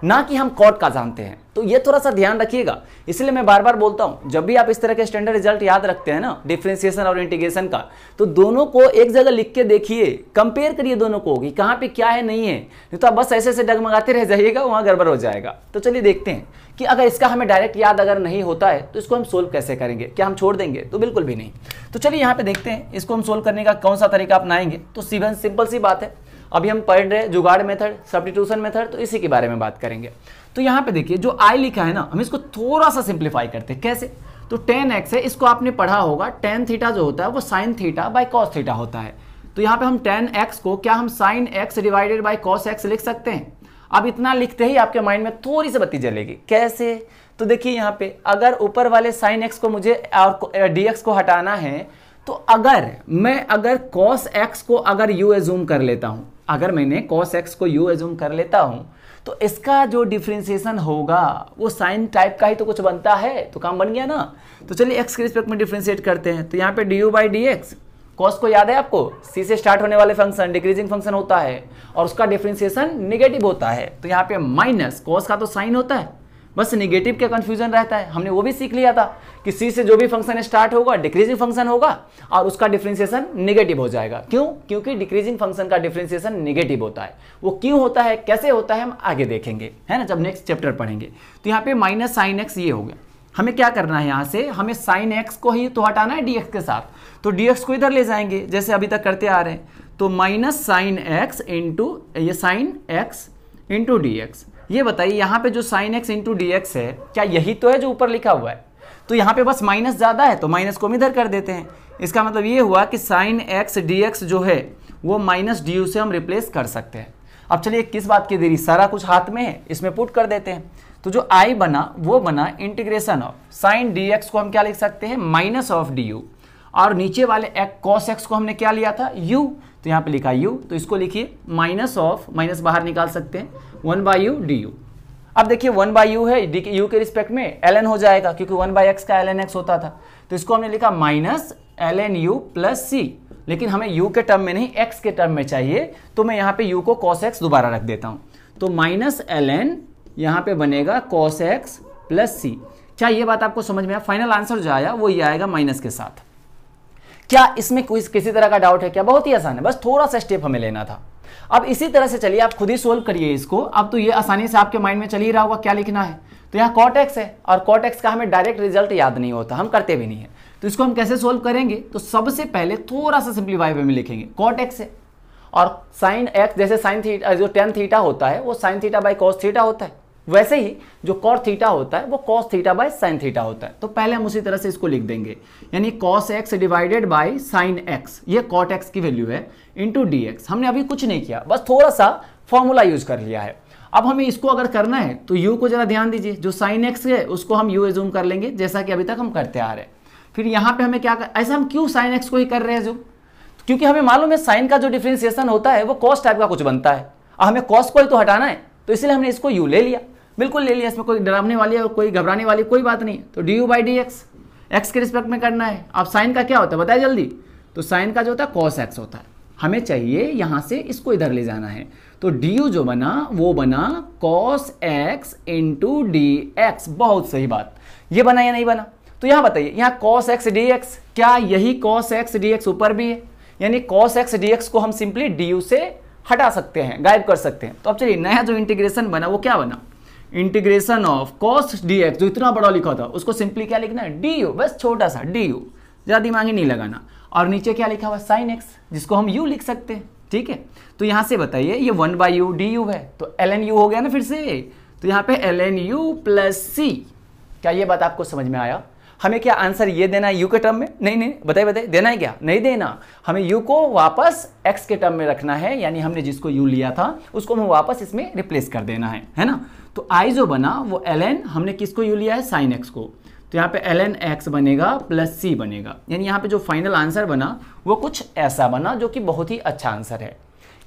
ना कि हम cot का जानते हैं। तो ये थोड़ा सा ध्यान रखिएगा। इसलिए मैं बार बार बोलता हूं, जब भी आप इस तरह के स्टैंडर्ड रिजल्ट याद रखते हैं ना, डिफरेंशिएशन और इंटीग्रेशन का, तो दोनों को एक जगह लिख के देखिए, कंपेयर करिए दोनों को कि कहाँ पे क्या है नहीं है, नहीं तो आप बस ऐसे ऐसे डगमगाते रह जाइएगा, वहाँ गड़बड़ हो जाएगा। तो चलिए देखते हैं कि अगर इसका हमें डायरेक्ट याद अगर नहीं होता है तो इसको हम सोल्व कैसे करेंगे। क्या हम छोड़ देंगे? तो बिल्कुल भी नहीं। तो चलिए यहाँ पे देखते हैं इसको हम सोल्व करने का कौन सा तरीका अपनाएंगे। तो सिंपल सी बात है, अभी हम पढ़ रहे हैं जुगाड़ मेथड, सब्स्टिट्यूशन मेथड, तो इसी के बारे में बात करेंगे। तो यहाँ पे देखिए जो i लिखा है ना, हम इसको थोड़ा सा सिंप्लीफाई करते हैं। कैसे? तो tan x है, इसको आपने पढ़ा होगा, tan थीटा जो होता है वो sin theta by cos theta होता है। तो यहाँ पे हम tan x को क्या हम sin x divided by cos x लिख सकते हैं। अब इतना लिखते ही आपके माइंड में थोड़ी सी बत्ती जलेगी। कैसे? तो देखिए यहाँ पे अगर ऊपर वाले sin x को मुझे और dx को हटाना है, तो अगर cos x को अगर u एज्यूम कर लेता हूं, अगर मैंने cos x को u एज्यूम कर लेता हूं, तो इसका जो डिफरेंशिएशन होगा वो साइन टाइप का ही तो कुछ बनता है, तो काम बन गया ना। तो चलिए x के रिस्पेक्ट में डिफरेंशिएट करते हैं। तो यहाँ पे du बाई dx, cos को याद है आपको, c से स्टार्ट होने वाले फंक्शन डिक्रीजिंग फंक्शन होता है और उसका डिफरेंशिएशन नेगेटिव होता है। तो यहाँ पे माइनस cos का तो साइन होता है, बस नेगेटिव का कंफ्यूजन रहता है। हमने वो भी सीख लिया था कि सी से जो भी फंक्शन स्टार्ट होगा डिक्रीजिंग फंक्शन होगा और उसका डिफरेंशिएशन नेगेटिव हो जाएगा। क्यों? क्योंकि डिक्रीजिंग फंक्शन का डिफरेंशिएशन नेगेटिव होता है। वो क्यों होता है, कैसे होता है, हम आगे देखेंगे, है ना, जब नेक्स्ट चैप्टर पढ़ेंगे। तो यहाँ पे माइनस साइन एक्स ये हो गया। हमें क्या करना है, यहाँ से हमें साइन एक्स को ही तो हटाना है dx के साथ, तो dx को इधर ले जाएंगे जैसे अभी तक करते आ रहे हैं। तो माइनस साइन एक्स इंटू ये sine x into D x. ये बताइए यहाँ पे जो sine x into D x है, क्या यही तो है जो ऊपर लिखा हुआ है? तो यहाँ पे बस माइनस ज़्यादा है तो माइनस को हम इधर कर देते हैं। इसका मतलब ये हुआ कि साइन एक्स डी एक्स जो है वो माइनस डी यू से हम रिप्लेस कर सकते हैं। अब चलिए किस बात की देरी, सारा कुछ हाथ में है, इसमें पुट कर देते हैं। तो जो आई बना वो बना integration of sine D x को हम क्या लिख सकते हैं, माइनस ऑफ डी यू, और नीचे वाले कॉस एक्स को हमने क्या लिया था, यू, तो यहाँ पे लिखा यू, तो इसको लिखिए माइनस ऑफ, माइनस बाहर निकाल सकते हैं, 1/u डी यू। अब देखिए 1/u है, यू के रिस्पेक्ट में ln हो जाएगा क्योंकि 1/x का ln x होता था, तो इसको हमने लिखा माइनस ln u प्लस सी। लेकिन हमें u के टर्म में नहीं x के टर्म में चाहिए, तो मैं यहाँ पे u को cos x दोबारा रख देता हूँ। तो माइनस ln यहाँ पे बनेगा cos x प्लस सी। क्या ये बात आपको समझ में आया? फाइनल आंसर जो आया वो ये आएगा माइनस के साथ। क्या इसमें कोई किसी तरह का डाउट है क्या? बहुत ही आसान है, बस थोड़ा सा स्टेप हमें लेना था। अब इसी तरह से चलिए आप खुद ही सोल्व करिए इसको। अब तो ये आसानी से आपके माइंड में चल ही रहा होगा क्या लिखना है। तो यहाँ cot x है और cot x का हमें डायरेक्ट रिजल्ट याद नहीं होता, हम करते भी नहीं है। तो इसको हम कैसे सोल्व करेंगे? तो सबसे पहले थोड़ा सा सिंप्लीफाई वे में लिखेंगे, cot x है और साइन x, जैसे साइन थीटा जो tan थीटा होता है वो sine theta by cos theta होता है, वैसे ही जो cot थीटा होता है वो cos theta by sine theta होता है। तो पहले हम उसी तरह से इसको लिख देंगे, यानी cos x divided by sine x, ये cot x की वैल्यू है, इंटू डी एक्स। हमने अभी कुछ नहीं किया, बस थोड़ा सा फॉर्मूला यूज कर लिया है। अब हमें इसको अगर करना है तो u को जरा ध्यान दीजिए, जो साइन x है उसको हम u एज्यूम कर लेंगे जैसा कि अभी तक हम करते आ रहे हैं। फिर यहाँ पे हमें क्या ऐसा हम क्यों साइन x को ही कर रहे हैं जो, क्योंकि हमें मालूम है साइन का जो डिफरेंशिएशन होता है वो cos टाइप का कुछ बनता है, हमें cos को ही तो हटाना है, तो इसलिए हमने इसको u ले लिया, बिल्कुल ले लिया। इसमें कोई डरावने वाली और कोई घबराने वाली कोई बात नहीं है। तो D you by D x, x के रिस्पेक्ट में करना है। अब साइन का क्या होता है बताए जल्दी? तो साइन का जो होता है cos x होता है, हमें चाहिए यहाँ से इसको इधर ले जाना है। तो डी यू जो बना वो बना cos x into D x. बहुत सही बात, ये बना या नहीं बना? तो यहाँ बताइए, यहाँ cos x dx, क्या यही cos x dx ऊपर भी है? यानी cos x dx को हम सिंपली डी यू से हटा सकते हैं, गायब कर सकते हैं। तो अब चलिए नया जो इंटीग्रेशन बना वो क्या बना, इंटीग्रेशन ऑफ cos dx, जो इतना बड़ा लिखा था उसको सिंपली क्या लिखना है, डी यू, बस छोटा सा डी यू, ज़्यादा दिमागी नहीं लगाना। और नीचे क्या लिखा हुआ, साइन x, जिसको हम u लिख सकते हैं, ठीक है। तो यहाँ से बताइए ये 1/u डी यू है, तो ln u हो गया ना फिर से, तो यहाँ पे ln u प्लस सी। क्या ये बात आपको समझ में आया? हमें क्या आंसर ये देना है u के टर्म में? नहीं, बताइए देना है क्या? नहीं देना, हमें u को वापस x के टर्म में रखना है, यानी हमने जिसको u लिया था उसको हमें वापस इसमें रिप्लेस कर देना है ना। तो i जो बना वो ln, हमने किसको u लिया है, साइन x को, तो यहाँ पे ln x बनेगा प्लस c बनेगा, यानी यहाँ पे जो फाइनल आंसर बना वो कुछ ऐसा बना जो कि बहुत ही अच्छा आंसर है।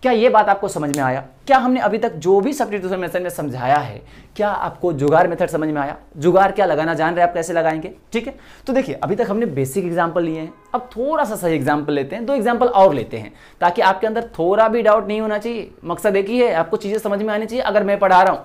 क्या ये बात आपको समझ में आया? क्या हमने अभी तक जो भी सब्स्टिट्यूशन मेथड में समझाया है, क्या आपको जुगाड़ मेथड समझ में आया? जुगाड़ क्या लगाना जान रहे हैं आप, कैसे लगाएंगे? ठीक है, तो देखिए अभी तक हमने बेसिक एग्जांपल लिए हैं, अब थोड़ा सा सही एग्जांपल लेते हैं, 2 एग्जांपल और लेते हैं ताकि आपके अंदर थोड़ा भी डाउट नहीं होना चाहिए। मकसद एक ही है, आपको चीज़ें समझ में आनी चाहिए। अगर मैं पढ़ा रहा हूँ,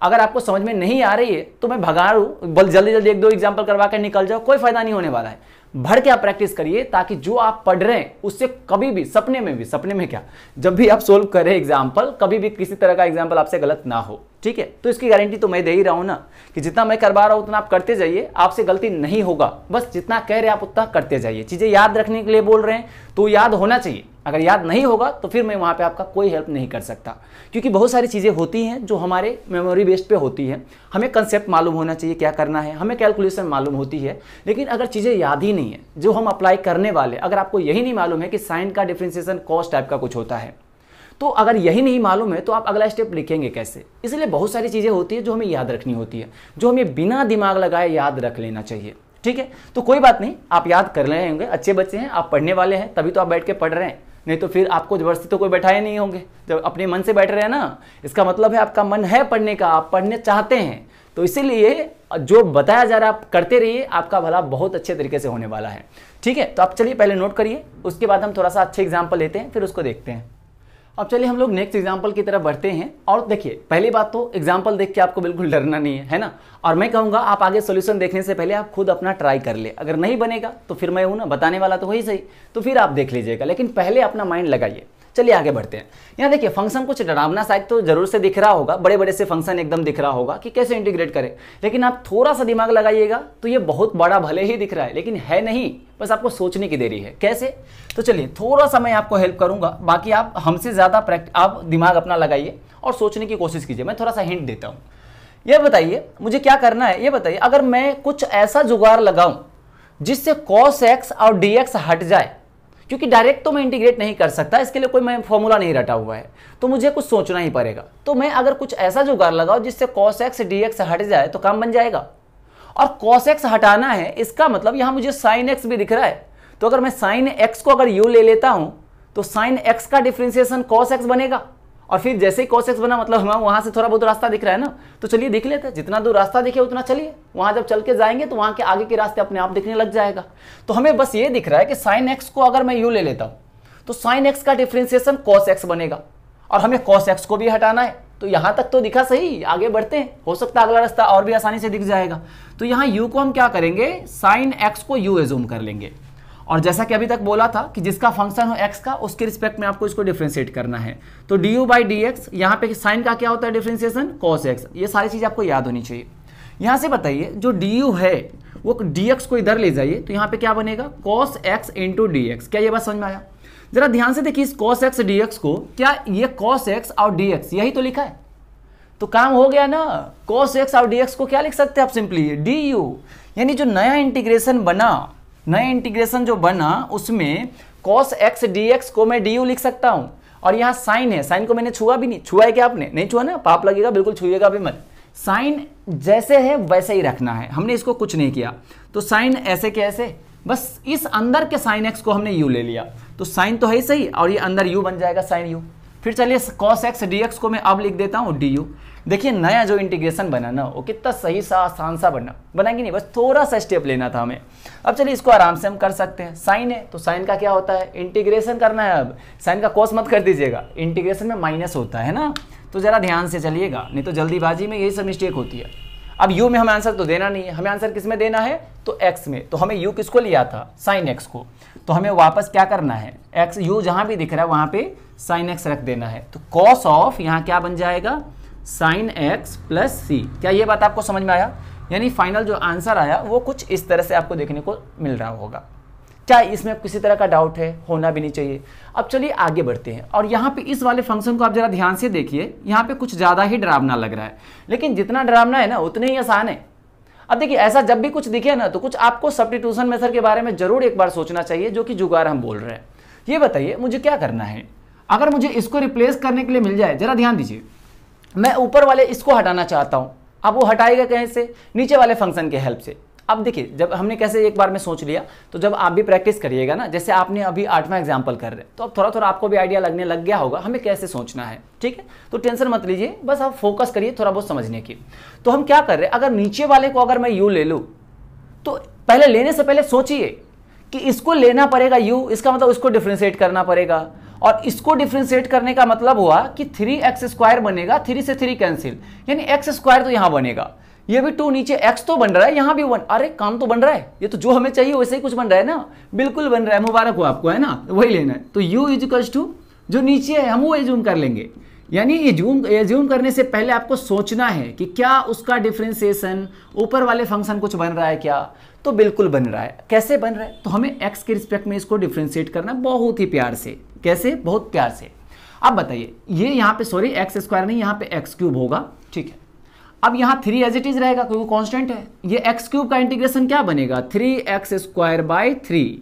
अगर आपको समझ में नहीं आ रही है तो मैं भगा रूँ, जल्दी जल्दी 1-2 एग्जाम्पल करवा कर निकल जाओ, कोई फायदा नहीं होने वाला है। भर के आप प्रैक्टिस करिए ताकि जो आप पढ़ रहे हैं उससे कभी भी सपने में क्या, जब भी आप सोल्व करें एग्जाम्पल, कभी भी किसी तरह का एग्जाम्पल आपसे गलत ना हो, ठीक है। तो इसकी गारंटी तो मैं दे ही रहा हूं ना कि जितना मैं करवा रहा हूं उतना आप करते जाइए, आपसे गलती नहीं होगा। बस जितना कह रहे हैं आप उतना करते जाइए। चीजें याद रखने के लिए बोल रहे हैं तो याद होना चाहिए, अगर याद नहीं होगा तो फिर मैं वहां पे आपका कोई हेल्प नहीं कर सकता, क्योंकि बहुत सारी चीजें होती हैं जो हमारे मेमोरी बेस्ड पे होती है। हमें कंसेप्ट मालूम होना चाहिए क्या करना है, हमें कैलकुलेशन मालूम होती है, लेकिन अगर चीजें याद ही नहीं है जो हम अप्लाई करने वाले, अगर आपको यही नहीं मालूम है कि साइन का डिफरेंशिएशन कॉस टाइप का कुछ होता है, तो अगर यही नहीं मालूम है तो आप अगला स्टेप लिखेंगे कैसे? इसलिए बहुत सारी चीजें होती है जो हमें याद रखनी होती है, जो हमें बिना दिमाग लगाए याद रख लेना चाहिए, ठीक है। तो कोई बात नहीं, आप याद कर रहे होंगे, अच्छे बच्चे हैं, आप पढ़ने वाले हैं, तभी तो आप बैठ के पढ़ रहे हैं, नहीं तो फिर आपको जबरदस्ती तो कोई बैठाए नहीं होंगे। जब अपने मन से बैठ रहे हैं ना, इसका मतलब है आपका मन है पढ़ने का, आप पढ़ने चाहते हैं। तो इसीलिए जो बताया जा रहा है आप करते रहिए, आपका भला बहुत अच्छे तरीके से होने वाला है, ठीक है। तो आप चलिए पहले नोट करिए, उसके बाद हम थोड़ा सा अच्छे एग्जाम्पल लेते हैं, फिर उसको देखते हैं। अब चलिए हम लोग नेक्स्ट एग्जाम्पल की तरफ बढ़ते हैं। और देखिए पहली बात तो एग्जाम्पल देख के आपको बिल्कुल डरना नहीं है ना। और मैं कहूँगा आप आगे सोल्यूशन देखने से पहले आप खुद अपना ट्राई कर ले। अगर नहीं बनेगा तो फिर मैं हूँ ना, बताने वाला तो वही सही, तो फिर आप देख लीजिएगा, लेकिन पहले अपना माइंड लगाइए। चलिए आगे बढ़ते हैं। यहाँ देखिए फंक्शन कुछ डरावना शायद तो जरूर से दिख रहा होगा, बड़े बड़े से फंक्शन एकदम दिख रहा होगा कि कैसे इंटीग्रेट करें, लेकिन आप थोड़ा सा दिमाग लगाइएगा तो ये बहुत बड़ा भले ही दिख रहा है, लेकिन है नहीं, बस आपको सोचने की देरी है। कैसे? तो चलिए थोड़ा सा मैं आपको हेल्प करूंगा, बाकी आप हमसे ज़्यादा आप दिमाग अपना लगाइए और सोचने की कोशिश कीजिए। मैं थोड़ा सा हिंट देता हूँ। ये बताइए मुझे क्या करना है, ये बताइए अगर मैं कुछ ऐसा जुगाड़ लगाऊं जिससे cos x और dx हट जाए, क्योंकि डायरेक्ट तो मैं इंटीग्रेट नहीं कर सकता, इसके लिए कोई मैं फॉर्मूला नहीं रटा हुआ है, तो मुझे कुछ सोचना ही पड़ेगा। तो मैं अगर कुछ ऐसा जुगाड़ लगाऊं जिससे cos x dx हट जाए तो काम बन जाएगा। और cos x हटाना है, इसका मतलब यहां मुझे sin x भी दिख रहा है, तो अगर मैं sin x को अगर u ले लेता हूं तो sin x का डिफरेंशिएशन cos x बनेगा। और फिर जैसे ही cos x बना मतलब हमें वहां से थोड़ा बहुत रास्ता दिख रहा है ना, तो चलिए देख लेते हैं। जितना दूर रास्ता दिखे उतना चलिए, वहां जब चल के जाएंगे तो वहां के आगे के रास्ते अपने आप दिखने लग जाएगा। तो हमें बस ये दिख रहा है कि sin x को अगर मैं u ले लेता हूं तो sin x का डिफरेंशिएशन cos x बनेगा, और हमें cos x को भी हटाना है। तो यहां तक तो दिखा सही, आगे बढ़ते हैं, हो सकता है अगला रास्ता और भी आसानी से दिख जाएगा। तो यहाँ u को हम क्या करेंगे, sin x को u एज्यूम कर लेंगे, और जैसा कि अभी तक बोला था कि जिसका फंक्शन हो x का, उसके रिस्पेक्ट में आपको इसको डिफरेंशिएट करना है। तो du बाई डी एक्स, यहाँ पे साइन का क्या होता है डिफरेंशिएशन, cos x। ये सारी चीज़ आपको याद होनी चाहिए। यहाँ से बताइए जो du है वो dx को इधर ले जाइए, तो यहाँ पे क्या बनेगा, cos x into D x. क्या ये बात समझ में आया? जरा ध्यान से देखिए इस cos x dx को, क्या ये cos x और dx यही तो लिखा है, तो काम हो गया ना। cos x और dx को क्या लिख सकते हैं आप, सिंपली du। यानी जो नया इंटीग्रेशन बना, नया इंटीग्रेशन जो बना उसमें cos x dx को मैं du लिख सकता हूं। और यहाँ साइन है, साइन को मैंने छुआ भी नहीं, छुआ है क्या आपने? नहीं छुआ ना, पाप लगेगा, बिल्कुल छुएगा भी मत। साइन जैसे है वैसे ही रखना है, हमने इसको कुछ नहीं किया। तो साइन ऐसे के ऐसे, बस इस अंदर के साइन x को हमने u ले लिया, तो साइन तो है ही सही, और ये अंदर u बन जाएगा साइन u। फिर चलिए cos x dx को मैं अब लिख देता हूँ du। देखिए नया जो इंटीग्रेशन बना ना वो कितना सही सा आसान सा बना कि नहीं, बस थोड़ा सा स्टेप लेना था हमें। अब चलिए इसको आराम से हम कर सकते हैं। साइन है तो साइन का क्या होता है, इंटीग्रेशन करना है। अब साइन का कॉस मत कर दीजिएगा, इंटीग्रेशन में माइनस होता है ना, तो जरा ध्यान से चलिएगा, नहीं तो जल्दीबाजी में यही सब मिस्टेक होती है। अब u में हमें आंसर तो देना नहीं है, हमें आंसर किस में देना है, तो x में। तो हमें u किसको लिया था, sin x को, तो हमें वापस क्या करना है, x u जहां भी दिख रहा है वहां पे sin x रख देना है। तो cos ऑफ यहाँ क्या बन जाएगा, sin x प्लस c। क्या ये बात आपको समझ में आया? यानी फाइनल जो आंसर आया वो कुछ इस तरह से आपको देखने को मिल रहा होगा। क्या इसमें किसी तरह का डाउट है? होना भी नहीं चाहिए। अब चलिए आगे बढ़ते हैं, और यहाँ पे इस वाले फंक्शन को आप जरा ध्यान से देखिए, यहाँ पे कुछ ज़्यादा ही डरावना लग रहा है, लेकिन जितना डरावना है ना उतने ही आसान है। अब देखिए ऐसा जब भी कुछ दिखे ना तो कुछ आपको सब्स्टिट्यूशन मेथड के बारे में जरूर एक बार सोचना चाहिए, जो कि जुगाड़ हम बोल रहे हैं। ये बताइए मुझे क्या करना है, अगर मुझे इसको रिप्लेस करने के लिए मिल जाए, जरा ध्यान दीजिए, मैं ऊपर वाले इसको हटाना चाहता हूँ। अब वो हटाएगा कैसे, नीचे वाले फंक्शन के हेल्प से। अब देखिए जब हमने कैसे एक बार में सोच लिया, तो जब आप भी प्रैक्टिस करिएगा ना, जैसे आपने अभी 8वां एग्जाम्पल कर रहे, तो अब थोड़ा थोड़ा आपको भी आइडिया लगने लग गया होगा हमें कैसे सोचना है। ठीक है, तो टेंशन मत लीजिए, बस आप फोकस करिए थोड़ा बहुत समझने की। तो हम क्या कर रहे हैं, अगर नीचे वाले को अगर मैं u ले लूँ, तो पहले लेने से पहले सोचिए कि इसको लेना पड़ेगा u, इसका मतलब इसको डिफ्रेंशिएट करना पड़ेगा, और इसको डिफ्रेंशिएट करने का मतलब हुआ कि 3x² बनेगा, 3 से 3 कैंसिल, यानी x² तो यहाँ बनेगा, ये भी 2 नीचे, x तो बन रहा है, यहाँ भी 1। अरे काम तो बन रहा है, ये तो जो हमें चाहिए वैसे ही कुछ बन रहा है ना, बिल्कुल बन रहा है, मुबारक हो आपको, है ना, वही लेना है। तो u इज टू जो नीचे है हम वो एज्यूम कर लेंगे, यानी एज्यूम करने से पहले आपको सोचना है कि क्या उसका डिफरेंशिएशन ऊपर वाले फंक्शन कुछ बन रहा है क्या, तो बिल्कुल बन रहा है। कैसे बन रहा है, तो हमें x के रिस्पेक्ट में इसको डिफरेंशिएट करना बहुत ही प्यार से। कैसे, बहुत प्यार से। अब बताइए ये यहाँ पे सॉरी x² नहीं, यहाँ पे x³ होगा। ठीक है, अब यहाँ 3 एज इट इज रहेगा क्योंकि कांस्टेंट है। ये x³ का इंटीग्रेशन क्या बनेगा, 3x²/3,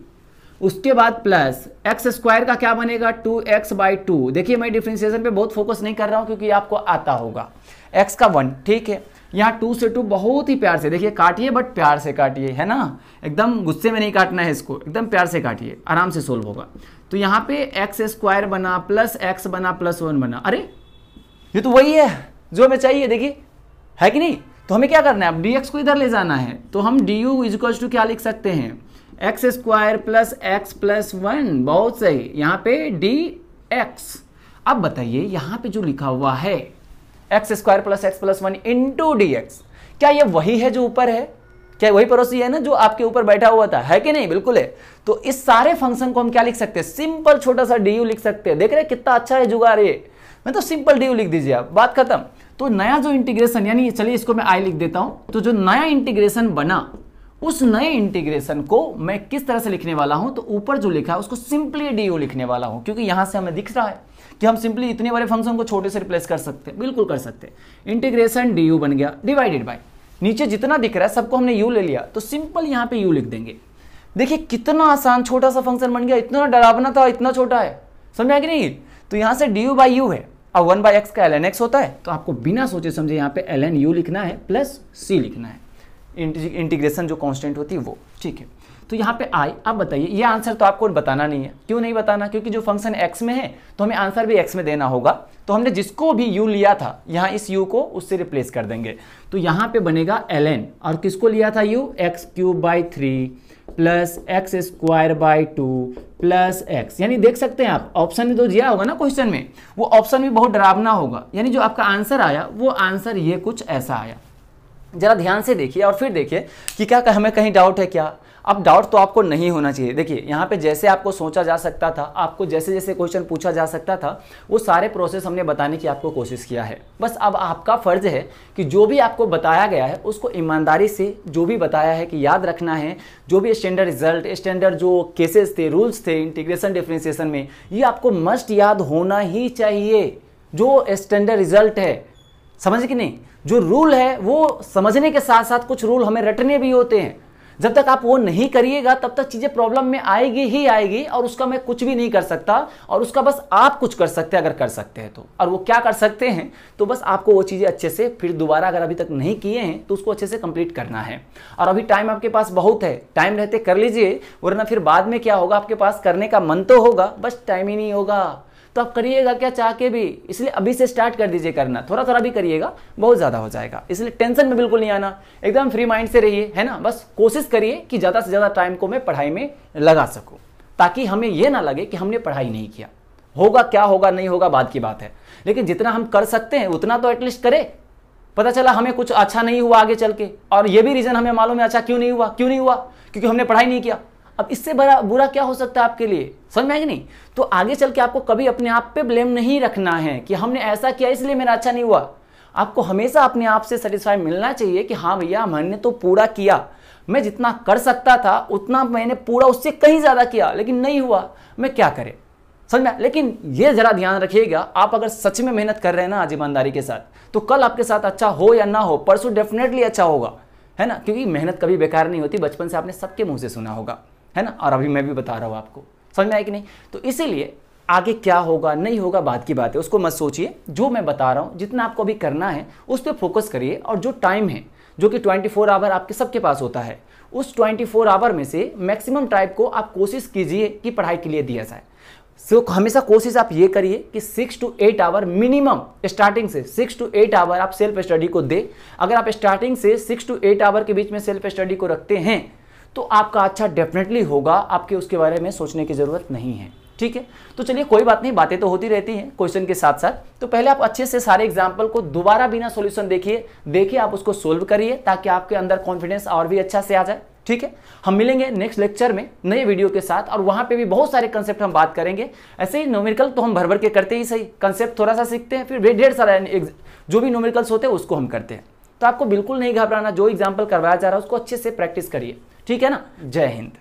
उसके बाद प्लस x² का क्या बनेगा, 2x/2। देखिए मैं डिफरेंशिएशन पे बहुत फोकस नहीं कर रहा हूँ क्योंकि आपको आता होगा। x का 1, ठीक है, यहाँ 2 से 2 बहुत ही प्यार से देखिए काटिए, बट प्यार से काटिए, है ना, एकदम गुस्से में नहीं काटना है इसको, एकदम प्यार से काटिए, आराम से सोल्व होगा। तो यहाँ पे x² बना प्लस x बना प्लस 1 बना। अरे ये तो वही है जो हमें चाहिए, देखिए है कि नहीं। तो हमें क्या करना है, अब dx को इधर ले जाना है, तो हम du इक्वल टू क्या लिख सकते हैं, x² प्लस x प्लस 1। बहुत सही, यहाँ पे dx। अब बताइए यहाँ पे जो लिखा हुआ है x square plus x plus 1 into D x, क्या ये वही है जो ऊपर है? क्या वही पड़ोसी है ना जो आपके ऊपर बैठा हुआ था, है कि नहीं? बिल्कुल है। तो इस सारे फंक्शन को हम क्या लिख सकते हैं? सिंपल छोटा सा डी यू लिख सकते हैं। देख रहे हैं कितना अच्छा है जुगाड़ ये। मैं तो सिंपल डी यू लिख दीजिए आप, बात खत्म। तो नया जो इंटीग्रेशन, यानी चलिए इसको मैं आई लिख देता हूं। तो जो नया इंटीग्रेशन बना, उस नए इंटीग्रेशन को मैं किस तरह से लिखने वाला हूं? तो ऊपर जो लिखा है उसको सिंपली डी यू लिखने वाला हूं, क्योंकि यहां से हमें दिख रहा है कि हम सिंपली इतने बड़े फंक्शन को छोटे से रिप्लेस कर सकते हैं। बिल्कुल कर सकते हैं। इंटीग्रेशन डी यू बन गया डिवाइडेड बाय, नीचे जितना दिख रहा है सबको हमने यू ले लिया, तो सिंपल यहाँ पे यू लिख देंगे। देखिए कितना आसान छोटा सा फंक्शन बन गया। इतना डरावना था, इतना छोटा है, समझा कि नहीं? तो यहाँ से डी यू बाई यू है, अब 1 बाई एक्स का ln x होता है, तो आपको बिना सोचे समझे यहाँ पे ln u लिखना है प्लस c लिखना है, इंटीग्रेशन जो कांस्टेंट होती है वो, ठीक है। तो यहाँ पे आई। अब बताइए, ये आंसर तो आपको बताना नहीं है। क्यों नहीं बताना? क्योंकि जो फंक्शन x में है तो हमें आंसर भी x में देना होगा। तो हमने जिसको भी u लिया था, यहाँ इस u को उससे रिप्लेस कर देंगे। तो यहाँ पे बनेगा ln, और किसको लिया था u? x cube by 3 plus x square by 2 plus x. यानी देख सकते हैं आप, ऑप्शन में तो दिया होगा ना क्वेश्चन में, वो ऑप्शन भी बहुत डरावना होगा। यानी जो आपका आंसर आया वो आंसर ये कुछ ऐसा आया। जरा ध्यान से देखिए और फिर देखिए कि क्या हमें कहीं डाउट है क्या? अब डाउट तो आपको नहीं होना चाहिए। देखिए यहाँ पे जैसे आपको सोचा जा सकता था, आपको जैसे जैसे क्वेश्चन पूछा जा सकता था, वो सारे प्रोसेस हमने बताने की आपको कोशिश किया है। बस अब आपका फर्ज है कि जो भी आपको बताया गया है उसको ईमानदारी से, जो भी बताया है कि याद रखना है। जो भी स्टैंडर्ड रिजल्ट, स्टैंडर्ड जो केसेस थे, रूल्स थे इंटीग्रेशन डिफरेंशिएशन में, ये आपको मस्ट याद होना ही चाहिए। जो स्टैंडर्ड रिजल्ट है, समझ कि नहीं, जो रूल है वो समझने के साथ साथ कुछ रूल हमें रटने भी होते हैं। जब तक आप वो नहीं करिएगा तब तक चीजें प्रॉब्लम में आएगी ही आएगी, और उसका मैं कुछ भी नहीं कर सकता, और उसका बस आप कुछ कर सकते हैं अगर कर सकते हैं तो। और वो क्या कर सकते हैं? तो बस आपको वो चीजें अच्छे से फिर दोबारा, अगर अभी तक नहीं किए हैं तो उसको अच्छे से कंप्लीट करना है। और अभी टाइम आपके पास बहुत है, टाइम रहते कर लीजिए, वरना फिर बाद में क्या होगा, आपके पास करने का मन तो होगा, बस टाइम ही नहीं होगा। तो आप करिएगा क्या चाह के भी, इसलिए अभी से स्टार्ट कर दीजिए करना। थोड़ा थोड़ा भी करिएगा, बहुत ज़्यादा हो जाएगा। इसलिए टेंशन में बिल्कुल नहीं आना, एकदम फ्री माइंड से रहिए, है ना। बस कोशिश करिए कि ज़्यादा से ज़्यादा टाइम को मैं पढ़ाई में लगा सकूं, ताकि हमें ये ना लगे कि हमने पढ़ाई नहीं किया। होगा क्या होगा नहीं होगा बाद की बात है, लेकिन जितना हम कर सकते हैं उतना तो एटलीस्ट करें। पता चला हमें कुछ अच्छा नहीं हुआ आगे चल के, और ये भी रीज़न हमें मालूम है अच्छा क्यों नहीं हुआ, क्योंकि हमने पढ़ाई नहीं किया। अब इससे बड़ा बुरा क्या हो सकता है आपके लिए, समझ में आएगी नहीं? तो आगे चल के आपको कभी अपने आप पे ब्लेम नहीं रखना है कि हमने ऐसा किया इसलिए मेरा अच्छा नहीं हुआ। आपको हमेशा अपने आप से सेटिस्फाई मिलना चाहिए कि हाँ भैया मैंने तो पूरा किया, मैं जितना कर सकता था उतना मैंने पूरा, उससे कहीं ज़्यादा किया, लेकिन नहीं हुआ, मैं क्या करें, समझ में? लेकिन ये जरा ध्यान रखिएगा, आप अगर सच में मेहनत कर रहे हैं ना आज ईमानदारी के साथ, तो कल आपके साथ अच्छा हो या ना हो, परसों डेफिनेटली अच्छा होगा, है ना। क्योंकि मेहनत कभी बेकार नहीं होती, बचपन से आपने सबके मुंह से सुना होगा, है ना। और अभी मैं भी बता रहा हूँ आपको, समझ में आया कि नहीं? तो इसीलिए आगे क्या होगा नहीं होगा बाद की बात है, उसको मत सोचिए। जो मैं बता रहा हूँ, जितना आपको अभी करना है उस पर फोकस करिए। और जो टाइम है, जो कि 24 आवर आपके सबके पास होता है, उस 24 आवर में से मैक्सिमम टाइम को आप कोशिश कीजिए कि पढ़ाई के लिए दिया जाए। सो हमेशा कोशिश आप ये करिए कि 6 to 8 आवर मिनिमम, स्टार्टिंग से 6 to 8 आवर आप सेल्फ स्टडी को दे। अगर आप स्टार्टिंग से 6 to 8 आवर के बीच में सेल्फ स्टडी को रखते हैं तो आपका अच्छा डेफिनेटली होगा, आपके उसके बारे में सोचने की जरूरत नहीं है, ठीक है। तो चलिए कोई बात नहीं, बातें तो होती रहती हैं क्वेश्चन के साथ साथ। तो पहले आप अच्छे से सारे एग्जाम्पल को दोबारा बिना सॉल्यूशन देखिए आप उसको सोल्व करिए, ताकि आपके अंदर कॉन्फिडेंस और भी अच्छा से आ जाए, ठीक है। हम मिलेंगे नेक्स्ट लेक्चर में नए वीडियो के साथ, और वहां पे भी बहुत सारे कंसेप्ट हम बात करेंगे। ऐसे ही न्यूमेरिकल तो हम भर भर के करते ही सही, कंसेप्ट थोड़ा सा सीखते हैं, फिर ढेर सारा जो भी न्यूमेरिकल्स होते हैं उसको हम करते हैं। तो आपको बिल्कुल नहीं घबराना, जो एग्जाम्पल करवाया जा रहा है उसको अच्छे से प्रैक्टिस करिए, ठीक है ना। जय हिंद।